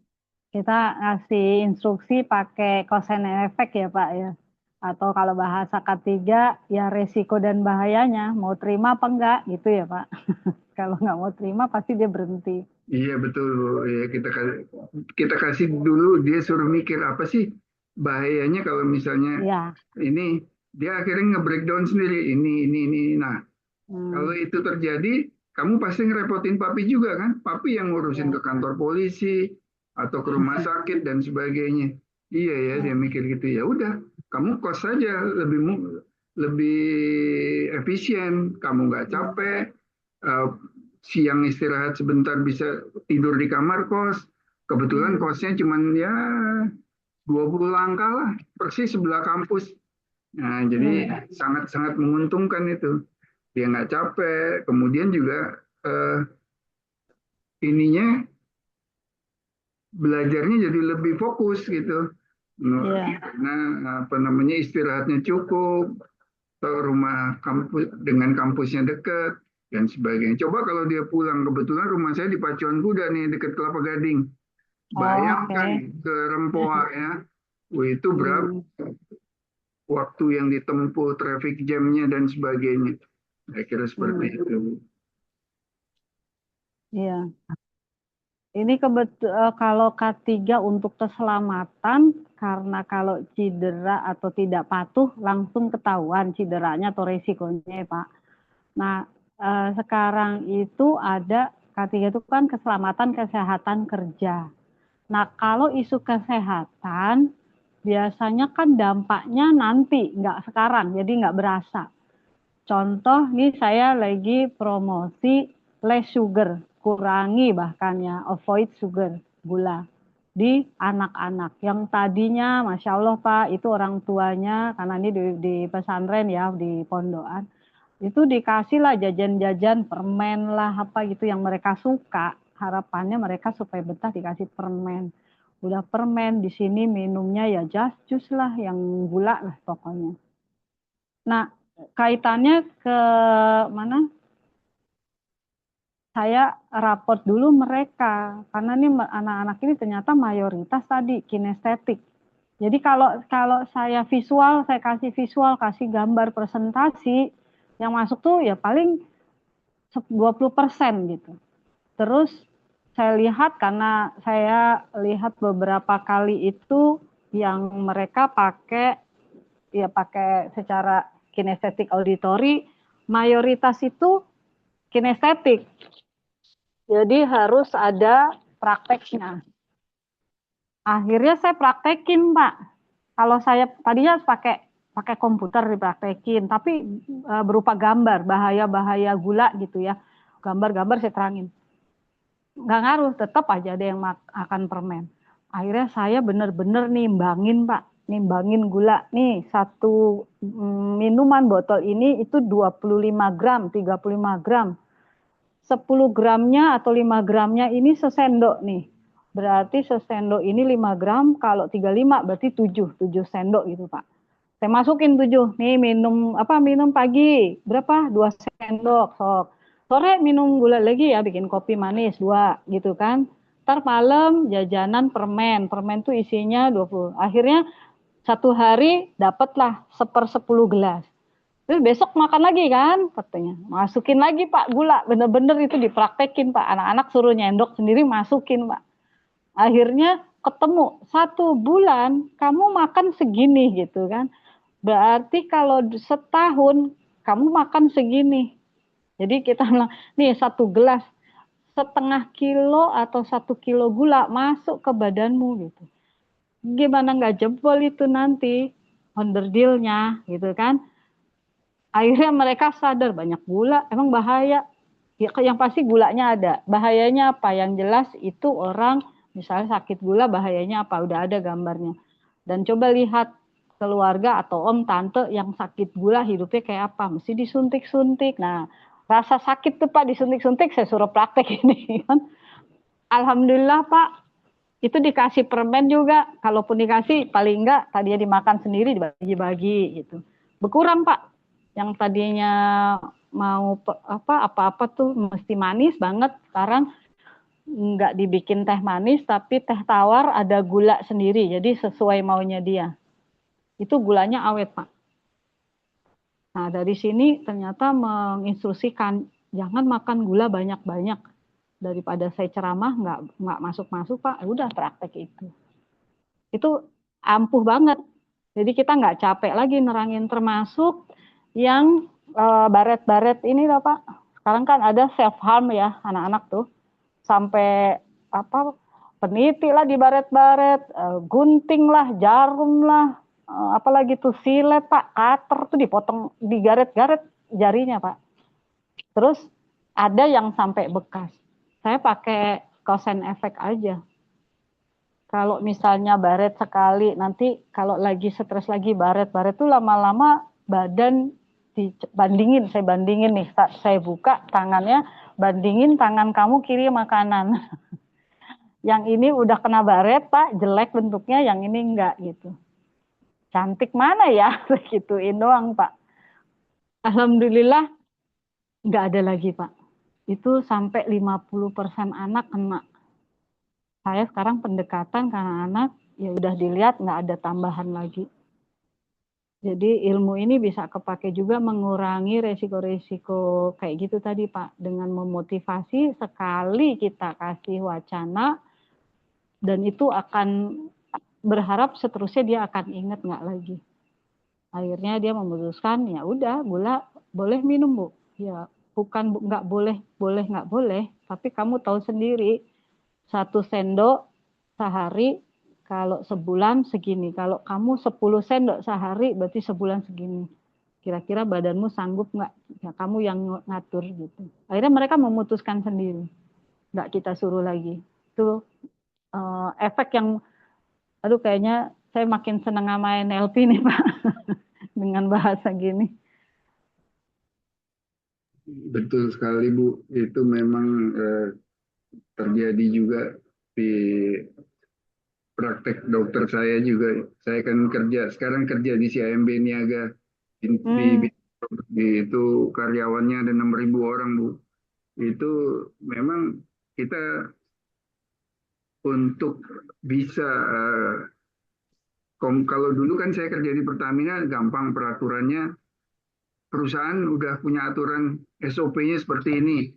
B: kita ngasih instruksi pakai cause and effect ya Pak ya. Atau kalau bahasa ketiga ya resiko dan bahayanya, mau terima apa enggak gitu ya Pak. Kalau nggak mau terima pasti dia berhenti.
C: Iya betul, Bu. Ya, kita kasih dulu, dia suruh mikir apa sih bahayanya kalau misalnya ini, dia akhirnya nge-breakdown sendiri, ini. Nah, kalau itu terjadi, kamu pasti ngerepotin papi juga kan? Papi yang ngurusin ke kantor polisi atau ke rumah sakit dan sebagainya. Iya ya, dia mikir gitu. Ya udah, kamu kos saja, lebih efisien, kamu nggak capek, siang istirahat sebentar bisa tidur di kamar kos. Kebetulan kosnya cuma ya 20 langkah lah, persis sebelah kampus. Nah, jadi sangat-sangat menguntungkan itu. Dia nggak capek, kemudian juga ininya belajarnya jadi lebih fokus gitu. Karena apa namanya, istirahatnya cukup, rumah kampus dengan kampusnya dekat dan sebagainya. Coba kalau dia pulang, kebetulan rumah saya di Pacuan Kuda nih, dekat Kelapa Gading. Bayangkan ke Rempoa ya, itu berapa waktu yang ditempuh, traffic jamnya dan sebagainya. Saya kira seperti itu.
B: Iya. Ini kalau K3 untuk keselamatan, karena kalau cedera atau tidak patuh langsung ketahuan cederanya atau resikonya ya Pak. Nah, sekarang itu ada K3 itu kan keselamatan kesehatan kerja. Nah, kalau isu kesehatan biasanya kan dampaknya nanti, nggak sekarang, jadi nggak berasa. Contoh nih, saya lagi promosi less sugar, kurangi bahkan ya, avoid sugar, gula di anak-anak yang tadinya Masya Allah Pak, itu orang tuanya, karena ini di pesantren ya, di pondokan, itu dikasih lah jajan-jajan permen lah apa gitu yang mereka suka, harapannya mereka supaya betah dikasih permen. Udah permen, di sini minumnya ya jus lah yang gula lah pokoknya. Nah, kaitannya ke mana? Saya raport dulu mereka, karena nih anak-anak ini ternyata mayoritas tadi kinestetik. Jadi kalau saya visual, saya kasih visual, kasih gambar presentasi, yang masuk tuh ya paling 20% gitu. Terus saya lihat, karena saya lihat beberapa kali itu yang mereka pakai secara kinestetik auditori, mayoritas itu kinestetik. Jadi harus ada prakteknya. Akhirnya saya praktekin, Pak. Kalau saya tadinya pakai komputer dipraktekin, tapi berupa gambar bahaya-bahaya gula gitu ya. Gambar-gambar saya terangin. nggak ngaruh, tetap aja ada yang makan permen. Akhirnya saya bener-bener nimbangin Pak, nimbangin gula nih, satu minuman botol ini itu 25 gram, 35 gram. 10 gramnya atau 5 gramnya ini sesendok nih. Berarti sesendok ini 5 gram, kalau 35 berarti 7 sendok gitu Pak. Saya masukin 7, nih minum pagi, berapa? 2 sendok, sok. Sore minum gula lagi ya, bikin kopi manis 2 gitu kan. Ntar malam jajanan permen, permen tuh isinya 20. Akhirnya satu hari dapatlah 1/10 gelas. Terus besok makan lagi kan, katanya. Masukin lagi Pak gula, bener-bener itu dipraktekin Pak. Anak-anak suruh nyendok sendiri, masukin Pak. Akhirnya ketemu 1 bulan kamu makan segini gitu kan. Berarti kalau setahun kamu makan segini. Jadi kita bilang, nih 1 gelas 1/2 kilo atau 1 kilo gula masuk ke badanmu gitu. Gimana nggak jebol itu nanti onderdilnya gitu kan. Akhirnya mereka sadar banyak gula, emang bahaya. Ya, yang pasti gulanya ada. Bahayanya apa? Yang jelas itu orang misalnya sakit gula bahayanya apa? Udah ada gambarnya. Dan coba lihat keluarga atau om tante yang sakit gula hidupnya kayak apa? Mesti disuntik-suntik. Nah, rasa sakit tuh Pak disuntik-suntik saya suruh praktek ini kan. Alhamdulillah Pak, itu dikasih permen juga. Kalaupun dikasih paling enggak tadinya dimakan sendiri dibagi-bagi gitu. Berkurang Pak. Yang tadinya mau apa-apa tuh mesti manis banget, sekarang nggak dibikin teh manis tapi teh tawar ada gula sendiri, jadi sesuai maunya dia. Itu gulanya awet Pak. Nah dari sini ternyata menginstruksikan jangan makan gula banyak-banyak. Daripada saya ceramah nggak masuk-masuk Pak, udah praktek itu. Itu ampuh banget. Jadi kita nggak capek lagi nerangin, termasuk yang baret-baret ini lah Pak. Sekarang kan ada self harm ya anak-anak tuh. Sampai apa peniti lah di baret-baret, gunting lah, jarum lah, apalagi tuh silet Pak, cutter tuh dipotong, digaret-garet jarinya Pak. Terus ada yang sampai bekas. Saya pakai cause and effect aja. Kalau misalnya baret sekali, nanti kalau lagi stres lagi baret tuh lama-lama badan dibandingin, saya bandingin nih, saya buka tangannya, bandingin tangan kamu kiri makanan. Yang ini udah kena baret Pak, jelek bentuknya, yang ini enggak gitu. Cantik mana ya, gituin doang Pak. Alhamdulillah enggak ada lagi Pak. Itu sampai 50% anak kena. Saya sekarang pendekatan karena anak, ya udah dilihat nggak ada tambahan lagi. Jadi ilmu ini bisa kepake juga mengurangi resiko-resiko kayak gitu tadi Pak. Dengan memotivasi sekali kita kasih wacana, dan itu akan berharap seterusnya dia akan ingat nggak lagi. Akhirnya dia memutuskan, ya udah gula boleh minum Bu. Ya bukan nggak boleh, nggak boleh. Tapi kamu tahu sendiri, 1 sendok sehari, kalau sebulan segini. Kalau kamu 10 sendok sehari, berarti sebulan segini. Kira-kira badanmu sanggup nggak? Ya, kamu yang ngatur gitu. Akhirnya mereka memutuskan sendiri. Nggak kita suruh lagi. Itu efek yang, aduh kayaknya saya makin senang sama NLP nih Pak. Dengan bahasa gini.
C: Betul sekali Bu, itu memang terjadi juga di praktek dokter saya juga. Saya kan sekarang kerja di CIMB Niaga. Itu karyawannya ada 6.000 orang Bu. Itu memang kita untuk bisa kalau dulu kan saya kerja di Pertamina gampang peraturannya, perusahaan udah punya aturan SOP-nya seperti ini.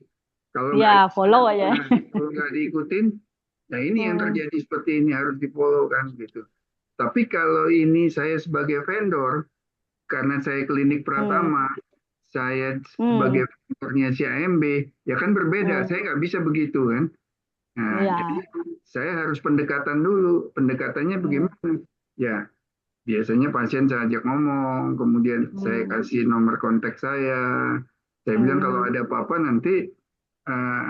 C: Kalau
B: ya, follow aja.
C: Kalau nggak diikutin, nah ini yang terjadi seperti ini, harus di-follow kan gitu. Tapi kalau ini saya sebagai vendor, karena saya klinik Pratama, saya sebagai vendornya CIMB, ya kan berbeda. Saya nggak bisa begitu kan. Nah, jadi saya harus pendekatan dulu. Pendekatannya bagaimana? Ya, biasanya pasien saya ajak ngomong, kemudian saya kasih nomor kontak saya. Saya bilang kalau ada apa-apa nanti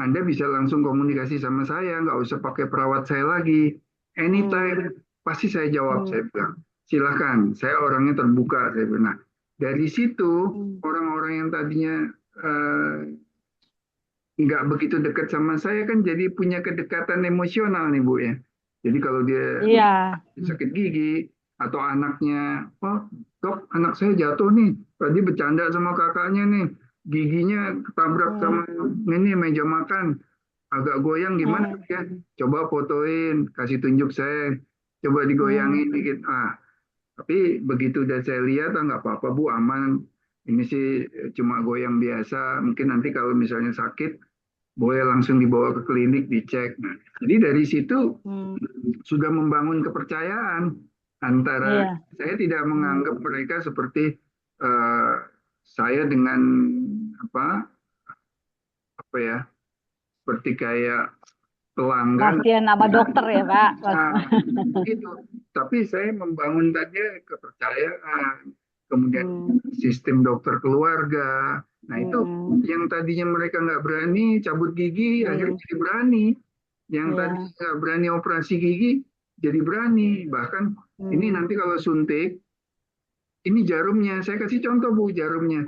C: Anda bisa langsung komunikasi sama saya, nggak usah pakai perawat saya lagi. Anytime, pasti saya jawab, saya bilang. Silahkan, saya orangnya terbuka, saya bilang. Nah, dari situ, orang-orang yang tadinya eh, nggak begitu dekat sama saya kan jadi punya kedekatan emosional nih Bu ya. Jadi kalau dia
B: Iya.
C: sakit gigi atau anaknya, oh dok anak saya jatuh nih, tadi bercanda sama kakaknya nih, giginya ketabrak sama ini meja makan, agak goyang gimana ya? Coba fotoin, kasih tunjuk saya, coba digoyangin dikit. Tapi begitu udah saya lihat, nggak apa-apa Bu, aman. Ini sih cuma goyang biasa. Mungkin nanti kalau misalnya sakit, boleh langsung dibawa ke klinik dicek. Nah, jadi dari situ sudah membangun kepercayaan antara
B: Iya.
C: saya tidak menganggap mereka seperti eh, saya dengan apa apa ya seperti kayak pelanggan.
B: Pasien sama dokter ya Pak.
C: Nah, begitu. Tapi saya membangun tadi kepercayaan, kemudian sistem dokter keluarga. Nah itu yang tadinya mereka nggak berani cabut gigi, akhirnya jadi berani. Yang tadi nggak berani operasi gigi, jadi berani. Bahkan ini nanti kalau suntik, ini jarumnya. Saya kasih contoh Bu, jarumnya.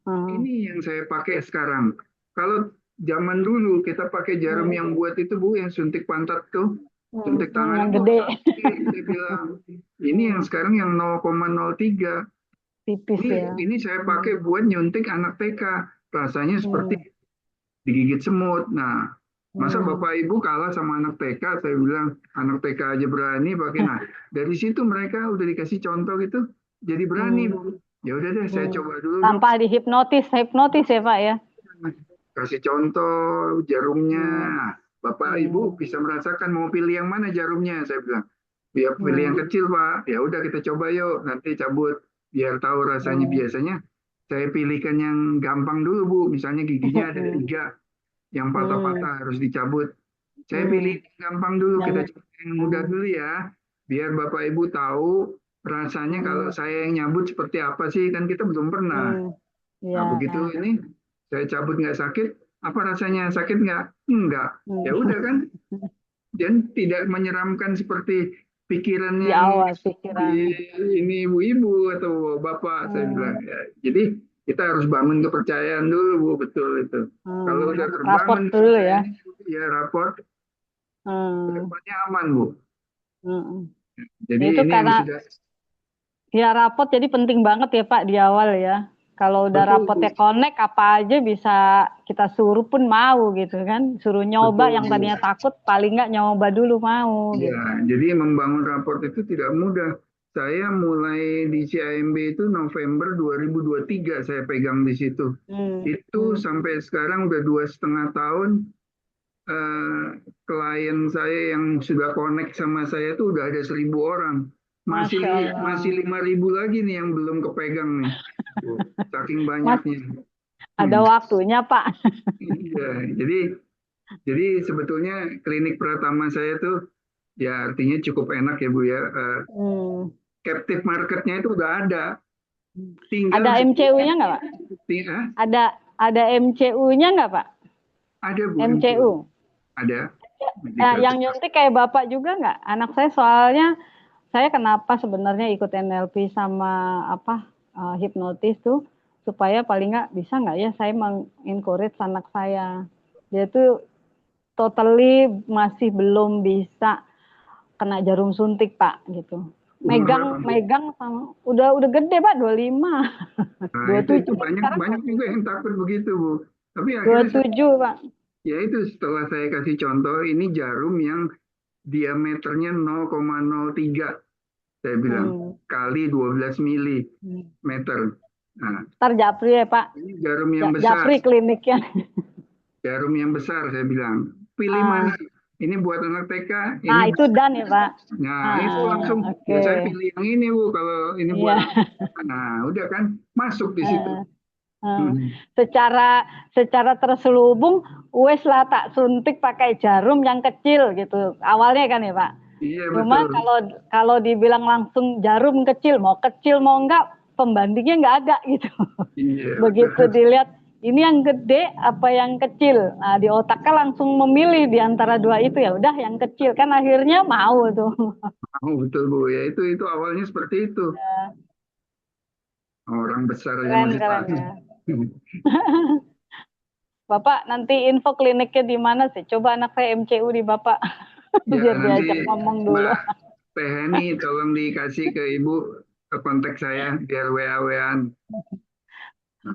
C: Ini yang saya pakai sekarang. Kalau zaman dulu kita pakai jarum yang buat itu Bu, yang suntik pantat tuh, suntik tangan
B: yang
C: itu
B: gede.
C: saya bilang. Ini yang sekarang yang 0,03.
B: Tipis ya.
C: Ini saya pakai buat nyuntik anak TK. Rasanya seperti digigit semut. Nah, masa Bapak Ibu kalah sama anak TK? Saya bilang anak TK aja berani pakai. Nah, dari situ mereka udah dikasih contoh gitu, jadi berani Bu. Ya udah deh, saya coba dulu.
B: Tanpa dihipnotis ya Pak ya.
C: Kasih contoh jarumnya. Bapak Ibu bisa merasakan mau pilih yang mana jarumnya. Saya bilang, biar pilih yang kecil Pak. Ya udah kita coba yuk. Nanti cabut biar tahu rasanya. Biasanya saya pilihkan yang gampang dulu Bu. Misalnya giginya ada 3, yang patah-patah harus dicabut. Saya pilih gampang dulu. Kita coba yang mudah dulu ya. Biar Bapak Ibu tahu rasanya kalau saya yang nyabut seperti apa sih. Kan kita belum pernah. Nah begitu ini saya cabut nggak sakit, apa rasanya sakit nggak? Enggak. Ya udah kan, dan tidak menyeramkan seperti pikirannya
B: Di awal pikiran.
C: ini ibu-ibu atau bapak saya bilang. Ya. Jadi kita harus bangun kepercayaan dulu Bu, betul itu. Kalau udah terbangun
B: Raport dulu ya.
C: Ya raport, depannya aman Bu. Jadi
B: itu
C: ini
B: karena
C: yang sudah.
B: Ya raport jadi penting banget ya Pak di awal ya. Kalau udah rapotnya connect, apa aja bisa kita suruh pun mau gitu kan. Suruh nyoba, yang tadinya takut paling nggak nyoba dulu mau.
C: Ya,
B: Gitu.
C: jadi membangun raport itu tidak mudah. Saya mulai di CIMB itu November 2023 saya pegang di situ. Itu sampai sekarang udah 2,5 tahun. Klien saya yang sudah connect sama saya itu udah ada 1.000 orang. Masih 5.000 lagi nih yang belum kepegang nih. Saking banyaknya.
B: Ada waktunya Pak.
C: Iya, jadi sebetulnya klinik pertama saya tuh ya artinya cukup enak ya Bu ya. Captive marketnya itu udah ada. Tinggal
B: ada MCU-nya nggak Pak? Ada MCU-nya nggak Pak?
C: Ada Bu.
B: MCU.
C: Ada.
B: Yang nyuntik kayak Bapak juga nggak? Anak saya soalnya saya kenapa sebenarnya ikut NLP sama hipnotis tuh supaya paling nggak bisa nggak ya saya mengencourage anak saya. Dia tuh totally masih belum bisa kena jarum suntik Pak gitu. Megang sama udah gede Pak 25.
C: Nah, itu banyak juga yang takut begitu Bu. Tapi akhirnya
B: 27 Pak.
C: Ya itu setelah saya kasih contoh ini jarum yang diameternya 0,03 saya bilang kali 12 milimeter. Nah,
B: Ntar japri ya Pak.
C: Ini jarum yang besar.
B: Japri kliniknya.
C: Jarum yang besar saya bilang. Pilih mana? Ini buat anak TK.
B: Nah itu dan ya Pak.
C: Nah itu langsung. Ya saya pilih yang ini Bu. Kalau ini buat nah udah kan masuk di situ.
B: Secara terselubung, wes lah tak suntik pakai jarum yang kecil gitu. Awalnya kan ya Pak.
C: Iya,
B: cuma kalau dibilang langsung jarum kecil mau enggak, pembandingnya nggak ada gitu.
C: Iya,
B: begitu dilihat, ini yang gede apa yang kecil. Nah, di otaknya langsung memilih di antara dua itu, ya udah yang kecil, kan akhirnya mau tuh.
C: Oh, betul Bu, ya itu awalnya seperti itu. Orang besar aja
B: Keren
C: masih
B: keren
C: takut.
B: ya. Bapak nanti info kliniknya di mana sih? Coba anak saya MCU di Bapak.
C: Ya
B: Biar
C: nanti
B: diajak ngomong dulu.
C: Mbak Tehani tolong dikasih ke Ibu ke kontak saya biar WA-WAan.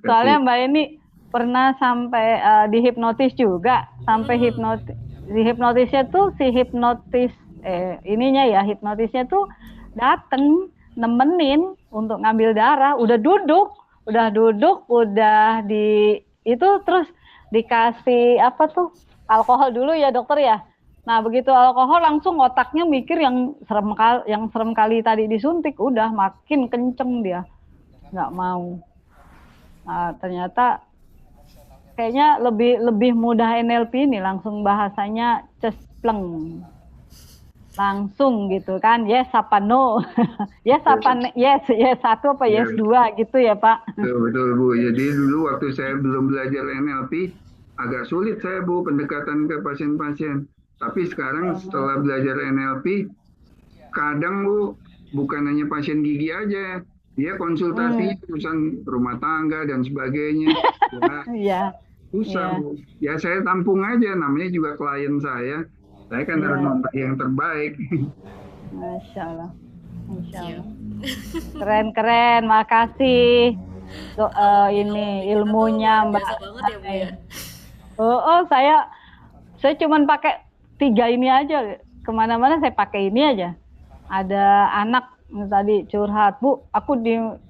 B: Soalnya
C: Makasih.
B: Mbak ini pernah sampai dihipnotis juga, sampai hipnotisnya tuh si hipnotis ininya ya, hipnotisnya tuh dateng nemenin untuk ngambil darah, udah di itu terus dikasih apa tuh alkohol dulu ya dokter ya. Nah begitu alkohol langsung otaknya mikir yang serem kali tadi disuntik, udah makin kenceng dia, nggak mau. Nah, ternyata kayaknya lebih mudah NLP ini, langsung bahasanya cespleng. Langsung gitu kan, yes apa no. Yes apa yes, yes satu apa
C: Ya,
B: yes dua gitu ya, Pak.
C: betul, betul Bu. Jadi dulu waktu saya belum belajar NLP, agak sulit saya Bu pendekatan ke pasien-pasien. Tapi sekarang setelah belajar NLP, kadang Bu bukan hanya pasien gigi aja, dia konsultasi urusan rumah tangga dan sebagainya. Ya,
B: Iya,
C: susah
B: iya,
C: Bu. Ya saya tampung aja, namanya juga klien saya. Saya kan harus
B: iya.
C: memberi yang terbaik.
B: Masya Allah. Masya
A: Siap.
B: Allah. Keren-keren, makasih. Ini
A: Kita tuh
B: ilmunya
A: luar
B: Mbak.
A: biasa banget ya Bu ya.
B: Oh, saya cuman pakai 3 ini aja. Kemana-mana saya pakai ini aja. Ada anak tadi curhat, Bu, aku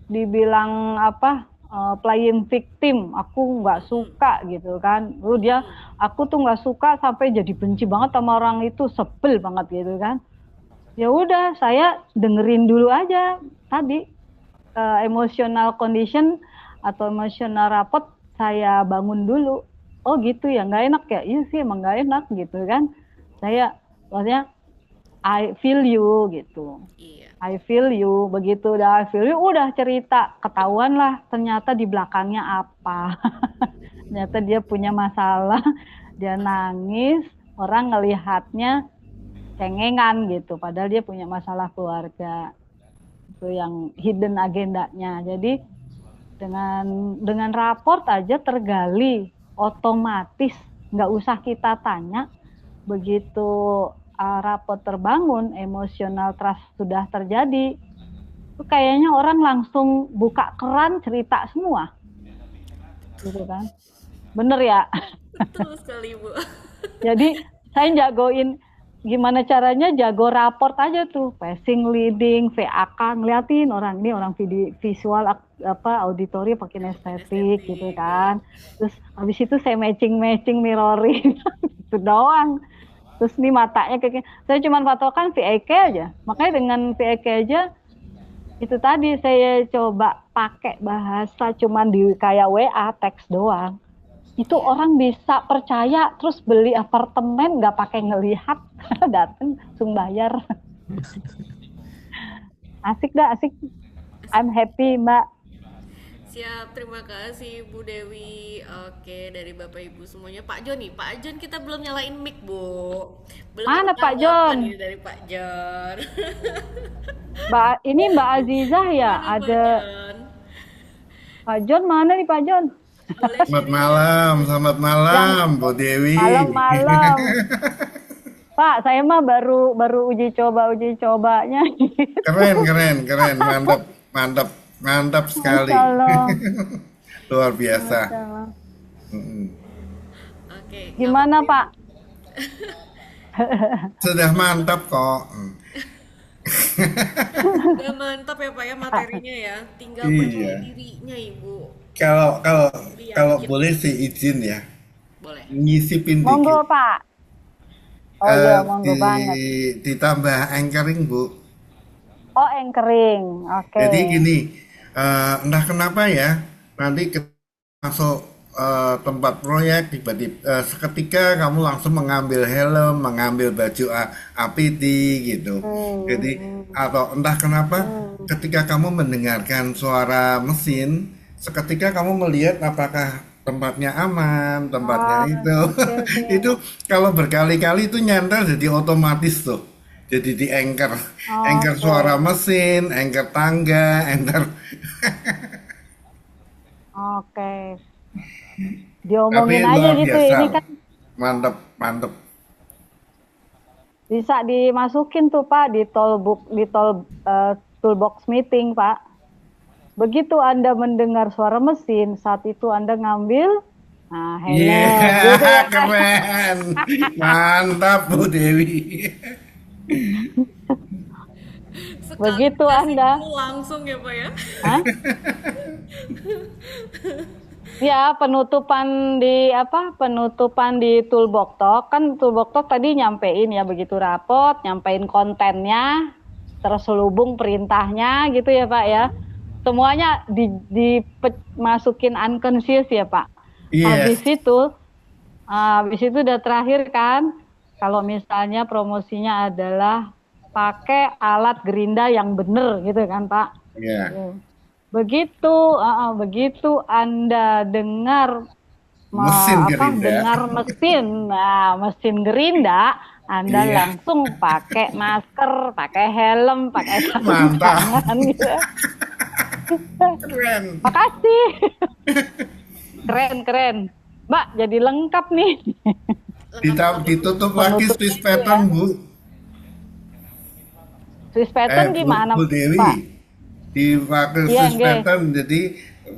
B: dibilang apa playing victim, aku nggak suka gitu kan. Lalu aku tuh nggak suka sampai jadi benci banget sama orang itu, sebel banget gitu kan. Ya udah, saya dengerin dulu aja tadi emotional condition atau emotional rapport, saya bangun dulu. Oh gitu ya, nggak enak ya? Iya sih emang nggak enak gitu kan. Saya maksudnya I feel you gitu.
A: Iya.
B: I feel you, begitu udah I feel you, udah cerita, ketahuan lah ternyata di belakangnya apa. Ternyata dia punya masalah, dia nangis, orang ngelihatnya cengengan gitu, padahal dia punya masalah keluarga. Itu yang hidden agendanya. Jadi dengan raport aja tergali, otomatis nggak usah kita tanya, begitu raport terbangun, emosional trust sudah terjadi, itu kayaknya orang langsung buka keran cerita semua, gitu kan? Bener ya?
A: Betul sekali Bu.
B: Jadi saya jagoin gimana caranya, jago raport aja tuh, passing, leading, VAK, ngeliatin orang ini orang visual apa auditori pakai estetik gitu kan. Terus habis itu saya matching mirroring itu doang. Terus nih matanya kayak saya cuma patokan VIK aja. Makanya dengan VIK aja itu tadi saya coba pakai bahasa cuman di kayak WA teks doang. Itu orang bisa percaya, terus beli apartemen nggak pakai ngelihat, dateng langsung bayar. Asik dah, asik. I'm happy, Mbak.
A: Siap, terima kasih Bu Dewi. Oke, dari Bapak Ibu semuanya. Pak Jon nih, Pak Jon kita belum nyalain mic Bu. Belum
B: Mana
A: ada
B: Pak
A: tanggapan
B: Jon?
A: nih dari Pak Jon.
B: Ini Mbak Azizah ya,
A: Mana Pak
B: ada
A: Jon?
B: Pak Jon, mana nih Pak Jon?
A: Boleh
F: Selamat
A: sharing
F: malam, selamat
B: Yang
F: malam, Bu Dewi.
B: malam-malam. Pak, saya mah baru uji cobanya.
F: Keren, mantap sekali.
B: Masya Allah.
F: Luar biasa.
B: Masya Allah.
F: Mm-mm.
A: Oke,
B: Gimana Pak?
F: Sudah mantap kok.
A: udah mantap ya Pak ya materinya ya. Tinggal
F: Iya.
A: percaya dirinya Ibu.
F: Kalau boleh sih izin ya,
A: Boleh.
F: nyisipin
B: Monggo
F: dikit.
B: Pak. Oh iya, monggo banget.
F: Ditambah anchoring, Bu.
B: Oh, anchoring. Oke.
F: Jadi gini, entah kenapa ya, nanti masuk tempat proyek tiba-tiba seketika kamu langsung mengambil helm, mengambil baju APD gitu. Jadi atau entah kenapa ketika kamu mendengarkan suara mesin, seketika kamu melihat apakah tempatnya aman, tempatnya
B: Oh,
F: itu.
B: oke oke.
F: Itu kalau berkali-kali itu nyantel jadi otomatis tuh. Jadi di anchor, anchor suara
B: Oke.
F: mesin, anchor tangga, anchor.
B: Oke.
F: Tapi
B: Diomongin aja
F: luar
B: gitu.
F: biasa
B: Ini
F: loh.
B: kan
F: Mantep, mantep.
B: bisa dimasukin tuh Pak di toolbox meeting Pak. Begitu Anda mendengar suara mesin, saat itu Anda ngambil
F: Iya,
B: helm gitu ya Pak.
F: keren. Mantap Bu Dewi.
A: Sekali
B: Begitu
A: dikasih
B: Anda.
A: clue langsung ya Pak ya.
B: Hah? Ya, penutupan di Toolbox Talk. Kan Toolbox Talk tadi nyampein ya begitu rapot, nyampein kontennya, terus selubung perintahnya gitu ya Pak ya. Semuanya dimasukin unconscious ya Pak.
F: Yes.
B: Habis itu udah terakhir kan, kalau misalnya promosinya adalah pakai alat gerinda yang bener gitu kan Pak.
F: Ya.
B: Begitu Anda dengar
F: Mesin gerinda.
B: dengar mesin gerinda, Anda
F: Iya.
B: langsung pakai masker, pakai helm, pakai sarung
F: Mantap.
B: tangan gitu.
F: Keren.
B: Makasih. Keren. Mbak, jadi lengkap nih.
F: Ditutup lagi
B: Penutupnya
F: Swiss
B: itu
F: pattern
B: ya.
F: Bu.
B: Swiss pattern gimana
F: Bu Dewi.
B: Pak?
F: Dipakai
B: Iya,
F: Swiss
B: nggih.
F: pattern, jadi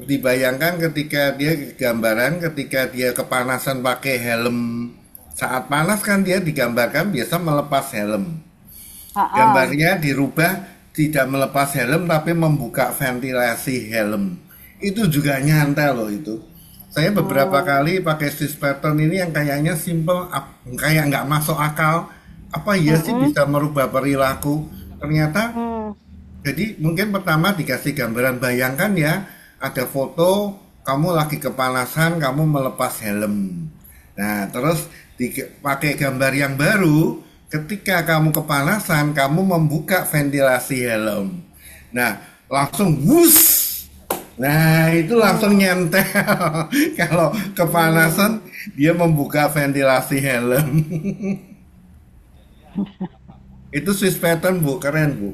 F: dibayangkan ketika dia gambaran ketika dia kepanasan pakai helm, saat panas kan dia digambarkan biasa melepas helm. Gambarnya dirubah tidak melepas helm tapi membuka ventilasi helm. Itu juga nyantel loh itu. Saya beberapa kali pakai Swiss pattern ini yang kayaknya simple, kayak nggak masuk akal. Apa iya sih bisa merubah perilaku? Ternyata jadi mungkin pertama dikasih gambaran, bayangkan ya ada foto kamu lagi kepanasan, kamu melepas helm. Nah terus pakai gambar yang baru, ketika kamu kepanasan kamu membuka ventilasi helm. Nah langsung wus. Nah itu langsung nyentel. Kalau kepanasan dia membuka ventilasi helm. Itu Swiss pattern Bu, keren Bu.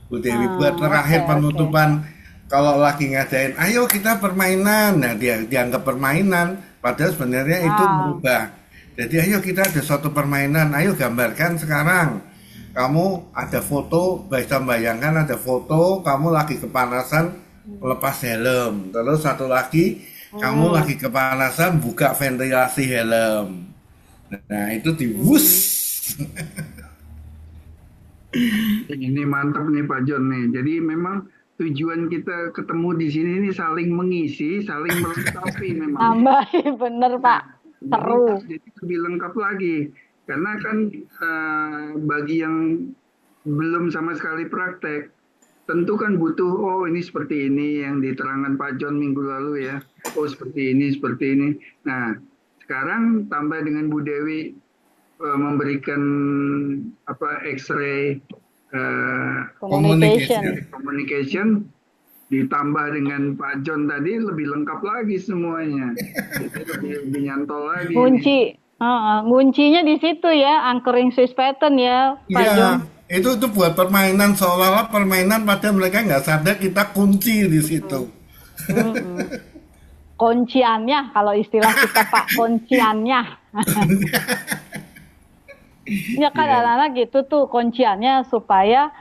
F: Bu Dewi buat terakhir penutupan kalau lagi ngadain ayo kita permainan, nah dia dianggap permainan padahal sebenarnya itu berubah. Jadi ayo kita ada suatu permainan, ayo gambarkan sekarang kamu ada foto, bisa bayangkan ada foto kamu lagi kepanasan lepas helm, terus satu lagi kamu lagi kepanasan buka ventilasi helm. Nah itu diwus.
C: Ini mantap nih Pak John nih. Jadi memang tujuan kita ketemu di sini ini saling mengisi, saling melengkapi memang.
B: Nambahin bener Pak. Seru.
C: Jadi lebih lengkap lagi. Karena kan bagi yang belum sama sekali praktek, tentu kan butuh, oh ini seperti ini yang diterangkan Pak John minggu lalu ya. Oh seperti ini, seperti ini. Nah sekarang tambah dengan Bu Dewi memberikan X-ray communication ditambah dengan Pak John tadi lebih lengkap lagi semuanya. Jadi lebih nyantol lagi.
B: Kuncinya di situ ya, anchoring Swiss pattern ya Pak John.
F: Itu buat permainan, seolah-olah permainan padahal mereka nggak sadar kita kunci di situ.
B: Kunciannya kalau istilah kita Pak, kunciannya. Ya kan anak-anak gitu tuh kunciannya supaya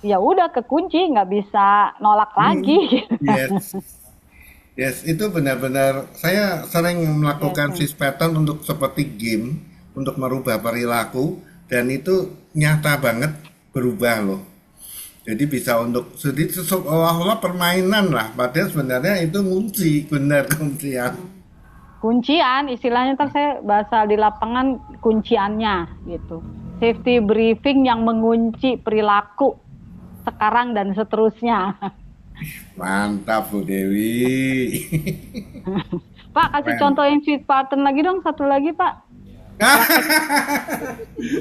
B: ya udah kekunci nggak bisa nolak lagi.
F: Yes, itu benar-benar saya sering melakukan Swiss pattern untuk seperti game untuk merubah perilaku dan itu nyata banget berubah loh. Jadi bisa untuk sedikit seolah-olah permainan lah, padahal sebenarnya itu kunci, benar kuncian.
B: Kuncian, istilahnya ntar saya bahasa di lapangan kunciannya gitu. Safety briefing yang mengunci perilaku sekarang dan seterusnya.
F: Mantap Bu Dewi.
B: Pak kasih contoh yang Swiss pattern lagi dong, satu lagi Pak.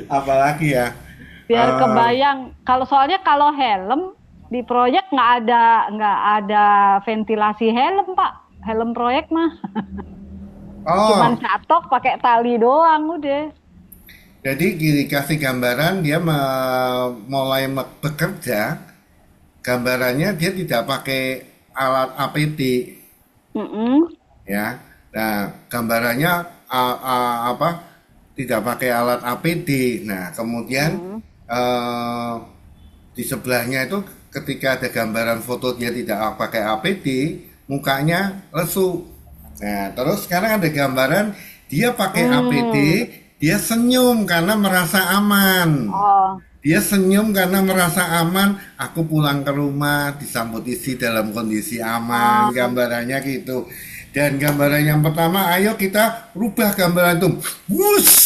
F: Apalagi ya?
B: Biar kebayang. Soalnya kalau helm di proyek nggak ada ventilasi helm Pak. Helm proyek mah. Cuman
F: Oh,
B: catok pakai tali doang udah.
F: jadi dikasih gambaran dia mulai bekerja, gambarannya dia tidak pakai alat APD
B: Mm-mm.
F: ya. Nah, gambarannya apa? Tidak pakai alat APD. Nah, kemudian
B: Mm.
F: eh, di sebelahnya itu ketika ada gambaran foto dia tidak pakai APD, mukanya lesu. Nah, terus sekarang ada gambaran dia pakai APD,
B: Hmm.
F: dia senyum karena merasa aman.
B: Oh,
F: Dia senyum karena merasa aman. Aku pulang ke rumah disambut istri dalam kondisi aman.
B: oh,
F: Gambarannya gitu. Dan gambaran yang pertama, ayo kita rubah gambaran itu. Wush!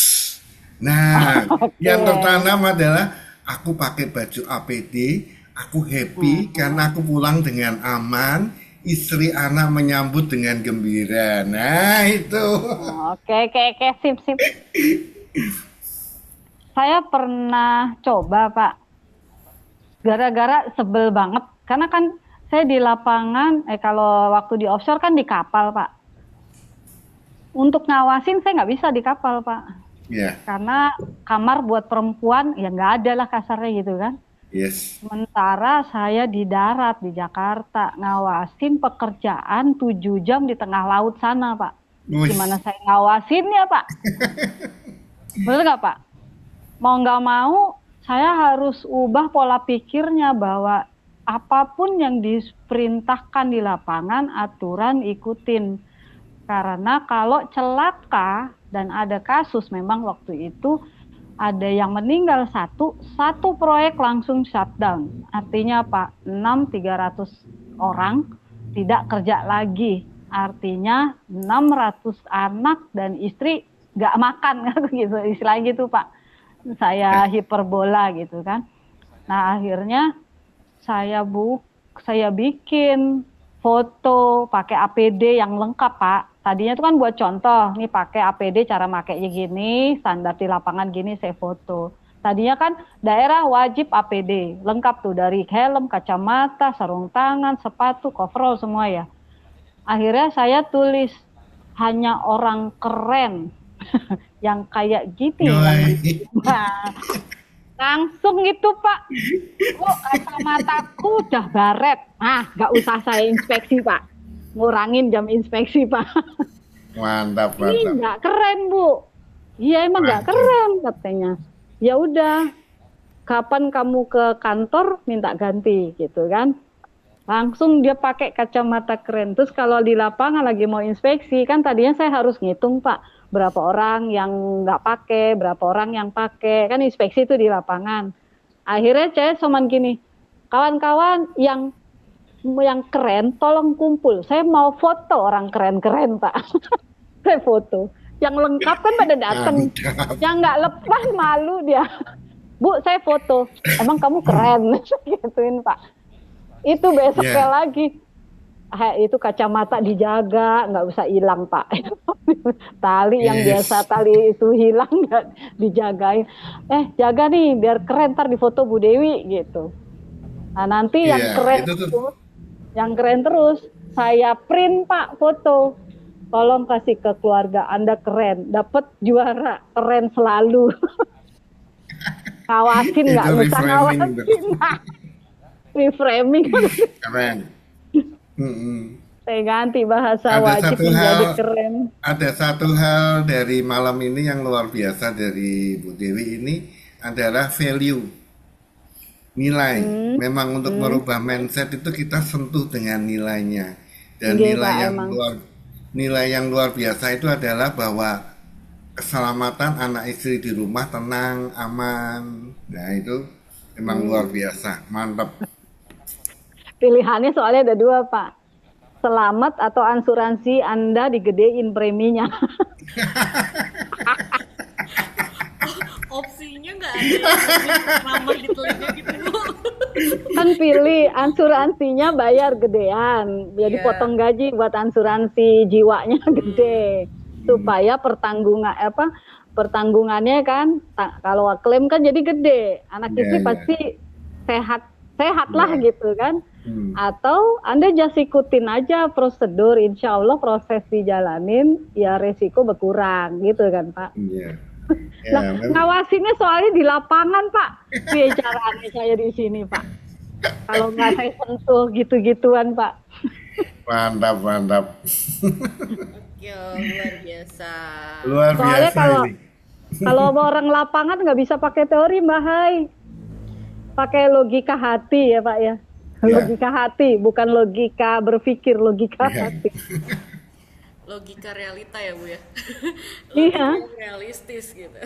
F: Nah,
B: oke.
F: yang tertanam adalah aku pakai baju APD, aku happy
B: Hmm.
F: karena aku pulang dengan aman. Istri anak menyambut dengan gembira. Nah, itu.
B: Oke, oke, oke, sip, sip. Saya pernah coba, Pak. Gara-gara sebel banget. Karena kan saya di lapangan, kalau waktu di offshore kan di kapal, Pak. Untuk ngawasin saya nggak bisa di kapal, Pak.
F: Ya,
B: Karena kamar buat perempuan, ya nggak ada lah kasarnya gitu kan.
F: yes.
B: Sementara saya di darat, di Jakarta, ngawasin pekerjaan 7 jam di tengah laut sana, Pak.
F: Wih,
B: Gimana saya ngawasinnya, Pak? Bener nggak, Pak? Mau nggak mau, saya harus ubah pola pikirnya bahwa apapun yang diperintahkan di lapangan, aturan ikutin. Karena kalau celaka dan ada kasus, memang waktu itu ada yang meninggal satu proyek langsung shutdown. Artinya apa? 300 orang tidak kerja lagi. Artinya 600 anak dan istri nggak makan gitu, istilahnya gitu, Pak. Saya
F: ya,
B: hiperbola gitu kan. Nah, akhirnya saya bikin foto pakai APD yang lengkap, Pak. Tadinya itu kan buat contoh, nih pakai APD cara makainya gini, standar di lapangan gini, saya foto. Tadinya kan daerah wajib APD, lengkap tuh dari helm, kacamata, sarung tangan, sepatu, coverall semua ya. Akhirnya saya tulis hanya orang keren yang kayak gini yang
F: yoi.
B: diterima. Langsung itu, Pak. Oh, kacamataku udah baret. Ah, nggak usah saya inspeksi, Pak. Ngurangin jam inspeksi, Pak.
F: Mantap,
B: Ini
F: mantap.
B: nggak keren, Bu. Iya, emang nggak
F: Waduh.
B: keren katanya. Ya udah, kapan kamu ke kantor minta ganti gitu kan. Langsung dia pakai kacamata keren. Terus kalau di lapangan lagi mau inspeksi, kan tadinya saya harus ngitung, Pak, berapa orang yang nggak pakai, berapa orang yang pakai. Kan inspeksi itu di lapangan. Akhirnya saya cuman gini, kawan-kawan yang keren, tolong kumpul. Saya mau foto orang keren-keren, Pak. Saya foto. Yang lengkap kan pada datang.
F: Mantap.
B: Yang nggak lepas malu dia. Bu, saya foto. Emang kamu keren. Gituin, Pak. Itu besoknya
F: Ya,
B: lagi. Itu kacamata dijaga, nggak usah hilang, Pak. Tali yang biasa
F: yes.
B: tali itu hilang, nggak dijagain. Jaga nih, biar keren, ntar di foto Bu Dewi, gitu. Nah, nanti
F: Iya, itu tuh.
B: yang keren terus, saya print, Pak, foto. Tolong kasih ke keluarga, Anda keren, dapat juara, keren selalu. Ngawasin nggak
F: Itu
B: usah
F: reframing
B: ngawasin.
F: tuh.
B: Nah, reframing.
F: Keren. Mm-mm.
B: Saya ganti bahasa
F: Ada
B: wajib
F: satu hal,
B: menjadi keren.
F: ada satu hal dari malam ini yang luar biasa dari Bu Dewi ini adalah value, nilai.
B: Hmm,
F: Memang untuk
B: hmm.
F: merubah mindset itu kita sentuh dengan nilainya. Dan
B: Nggih, Pak, emang.
F: nilai yang luar biasa itu adalah bahwa keselamatan anak istri di rumah tenang, aman. Nah, itu memang luar
B: Hmm.
F: biasa. Mantap.
B: Pilihannya soalnya ada dua, Pak. Selamat atau asuransi Anda digedein preminya.
A: Opsinya nggak ada yang ramah di telinga gitu, Bu.
B: Kan pilih asuransinya bayar gedean. Jadi
A: Iya.
B: potong gaji buat asuransi jiwanya gede. Supaya pertanggungannya kan kalau klaim kan jadi gede. Anak
F: Ya,
B: istri
F: ya.
B: pasti sehat lah
F: Ya,
B: gitu kan. Atau Anda just ikutin aja prosedur, insya Allah proses dijalanin, ya resiko berkurang gitu kan Pak.
F: Iya.
B: Nah, ngawasinnya soalnya di lapangan Pak, caranya saya di sini Pak. Kalau nggak saya sentuh gitu-gituan Pak.
F: Mantap, mantap.
A: Yo, luar biasa.
F: Luar
B: Soalnya
F: biasa
B: kalau
F: ini.
B: kalau orang lapangan nggak bisa pakai teori Mbak Hai, pakai logika hati ya Pak ya. Logika hati, bukan logika berpikir, logika hati.
A: Logika realita ya Bu ya.
B: Iya.
A: Logika realistis gitu.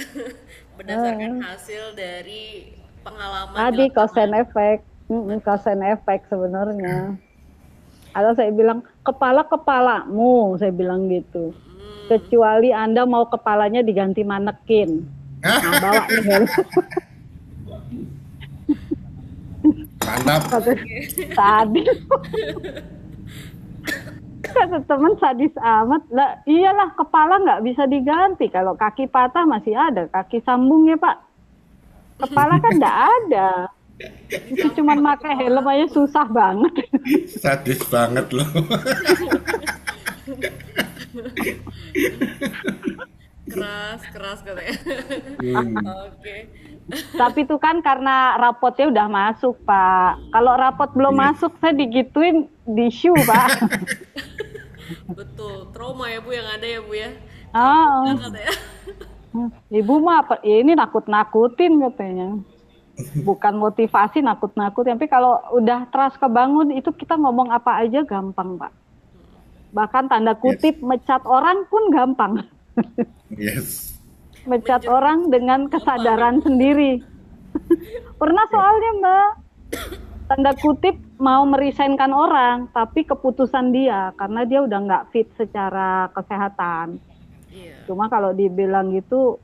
A: Berdasarkan hasil dari pengalaman
B: Tadi
A: di
B: cause and
A: lapangan.
B: effect, cause and effect sebenarnya. Atau saya bilang kepalamu, saya bilang gitu. Kecuali Anda mau kepalanya diganti manekin. Nah, bawa nih helm.
F: Mantap.
B: Sadis. Kata teman sadis amat. Lah, iyalah kepala nggak bisa diganti. Kalau kaki patah masih ada, kaki sambung ya Pak. Kepala kan nggak ada. Itu cuma pakai helm aja susah banget.
F: Sadis banget loh.
A: Keras katanya. Oke.
B: Tapi itu kan karena rapotnya udah masuk Pak. Kalau rapot belum masuk saya digituin di shoe Pak.
A: Betul, trauma ya Bu yang ada ya Bu ya.
B: Oh,
A: Katanya.
B: Ibu mah ini nakut-nakutin katanya. Bukan motivasi, nakut-nakutin. Tapi kalau udah trust kebangun itu kita ngomong apa aja gampang Pak. Bahkan tanda kutip mecat orang pun gampang.
F: Yes.
B: Mecat orang dengan kesadaran sendiri. Pernah soalnya Mbak, tanda kutip mau merisainkan orang, tapi keputusan dia karena dia udah nggak fit secara kesehatan.
A: Iya.
B: Cuma kalau dibilang gitu,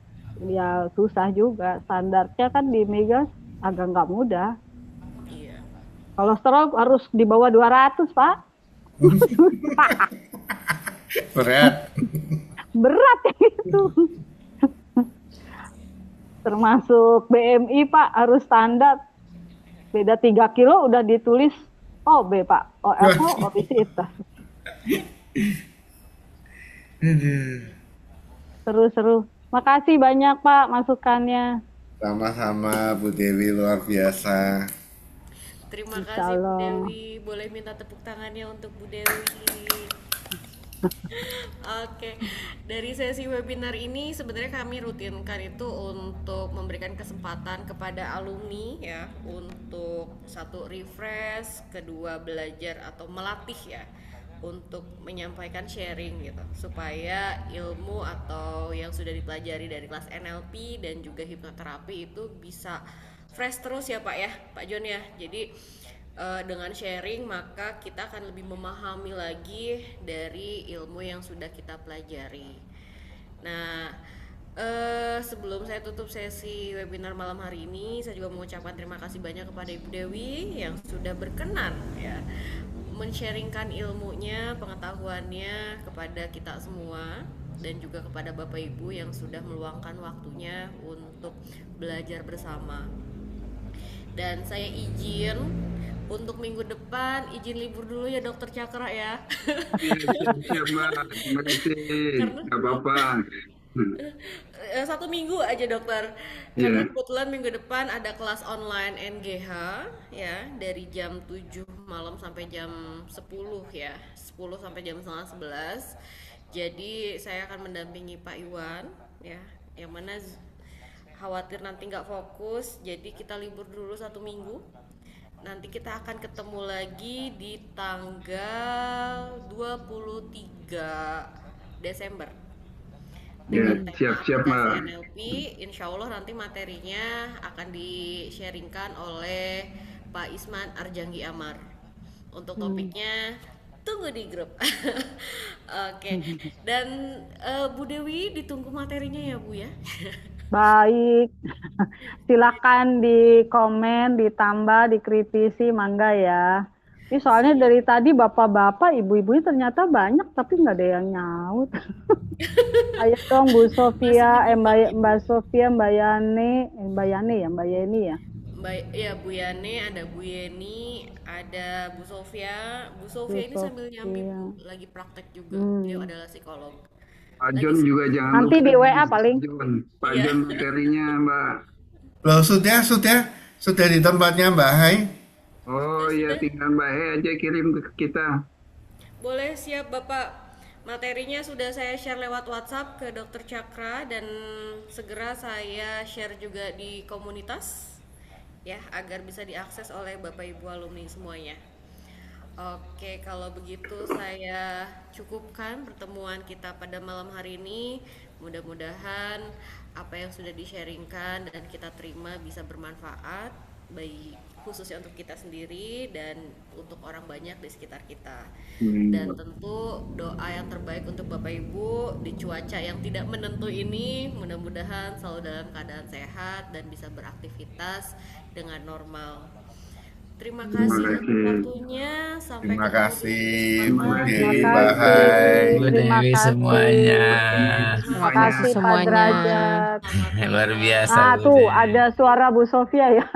B: ya susah juga. Standarnya kan di Mega agak nggak mudah.
A: Iya.
B: Kolesterol harus di bawah 200 Pak.
F: Berat.
B: Berat ya itu. Termasuk BMI Pak harus standar. Beda 3 kilo udah ditulis OB Pak. OFO obesitas. Seru-seru. Makasih banyak Pak masukannya.
F: Sama-sama Bu Dewi, luar biasa.
A: Terima
B: Insya
A: kasih Bu
B: Allah.
A: Dewi. Boleh minta tepuk tangannya untuk Bu Dewi. Oke, dari sesi webinar ini sebenarnya kami rutinkan itu untuk memberikan kesempatan kepada alumni ya untuk satu refresh, kedua belajar atau melatih ya untuk menyampaikan sharing gitu supaya ilmu atau yang sudah dipelajari dari kelas NLP dan juga hipnoterapi itu bisa fresh terus ya Pak ya, Pak John ya. Jadi dengan sharing maka kita akan lebih memahami lagi dari ilmu yang sudah kita pelajari. Nah, sebelum saya tutup sesi webinar malam hari ini, saya juga mengucapkan terima kasih banyak kepada Ibu Dewi yang sudah berkenan ya men-sharingkan ilmunya, pengetahuannya kepada kita semua dan juga kepada Bapak Ibu yang sudah meluangkan waktunya untuk belajar bersama. Dan saya izin untuk minggu depan izin libur dulu ya Dokter Cakra ya.
C: Siap Mbak, terima kasih. Nggak apa-apa.
A: 1 minggu aja dokter, karena kebetulan minggu depan ada kelas online NGH ya dari jam 7 malam sampai jam 10 ya, 10 sampai jam setengah 11. Jadi saya akan mendampingi Pak Iwan ya, yang mana khawatir nanti nggak fokus, jadi kita libur dulu 1 minggu. Nanti kita akan ketemu lagi di tanggal 23 Desember.
C: Ya, siap-siap Mbak.
A: NLP, insya Allah nanti materinya akan di-sharingkan oleh Pak Isman Arjanggi Amar. Untuk topiknya tunggu di grup. Oke. Dan Bu Dewi ditunggu materinya ya Bu ya.
B: Baik, silakan di komen, ditambah, dikritisi, mangga ya. Ini soalnya dari tadi bapak-bapak, ibu-ibunya ternyata banyak, tapi nggak ada yang nyaut. Ayo dong Bu Sofia, Mbak Sofia, Mbak Yani ya, Mbak Yeni ya.
A: Ya Bu Yane, ada Bu Yeni, ada Bu Sofia. Bu Sofia ini sambil nyambi
B: Sofia.
A: Bu, lagi praktek juga.
B: Hmm.
A: Beliau adalah psikolog.
C: Pak
A: Lagi
C: John
A: sibuk.
C: juga jangan
B: Nanti
C: lupa
B: di
C: nih,
B: WA
C: Pak
B: paling.
C: John. Pak
A: Iya.
C: John materinya, Mbak.
F: Loh, sudah di tempatnya Mbak Hai.
C: Oh ya,
A: Sudah.
C: tinggal Mbak He aja kirim ke kita.
A: Boleh, siap Bapak. Materinya sudah saya share lewat WhatsApp ke Dokter Cakra dan segera saya share juga di komunitas ya agar bisa diakses oleh Bapak Ibu alumni semuanya. Oke, kalau begitu saya cukupkan pertemuan kita pada malam hari ini. Mudah-mudahan apa yang sudah di-sharingkan dan kita terima bisa bermanfaat bagi khususnya untuk kita sendiri dan untuk orang banyak di sekitar kita. Dan tentu doa yang terbaik untuk Bapak Ibu di cuaca yang tidak menentu ini, mudah-mudahan selalu dalam keadaan sehat dan bisa beraktivitas dengan normal. Terima kasih untuk waktunya. Sampai
F: Terima
A: ketemu di
F: kasih
A: kesempatan
F: Bu
A: lain.
F: Dewi,
B: Terima
F: Mbak
B: kasih.
F: Hai.
D: Bu
B: Terima
D: Dewi
B: kasih.
D: semuanya.
B: Terima kasih Pak
A: Selamat
G: semuanya.
B: Derajat.
D: Luar
A: malam.
D: biasa
B: Nah,
D: Bu
B: tuh
D: Dewi.
B: ada suara Bu Sofia ya.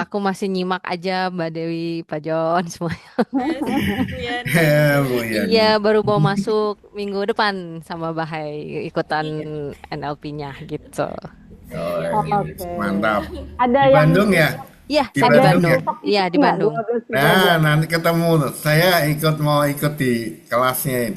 G: Aku masih nyimak aja Mbak Dewi, Pak Jon semuanya.
A: Bu Yani.
F: Bu Yani.
G: Iya, baru mau masuk minggu depan sama Bahai ikutan NLP-nya gitu.
F: Oh,
B: Oke.
F: mantap.
B: Ada
F: Di
B: yang
F: Bandung ya?
G: Iya,
F: Di
G: saya di
F: Bandung
G: Bandung.
F: ya?
G: Iya, di
B: nggak
G: Bandung.
B: 12
F: Nah,
B: 13.
F: nanti ketemu. Saya mau ikut di kelasnya itu.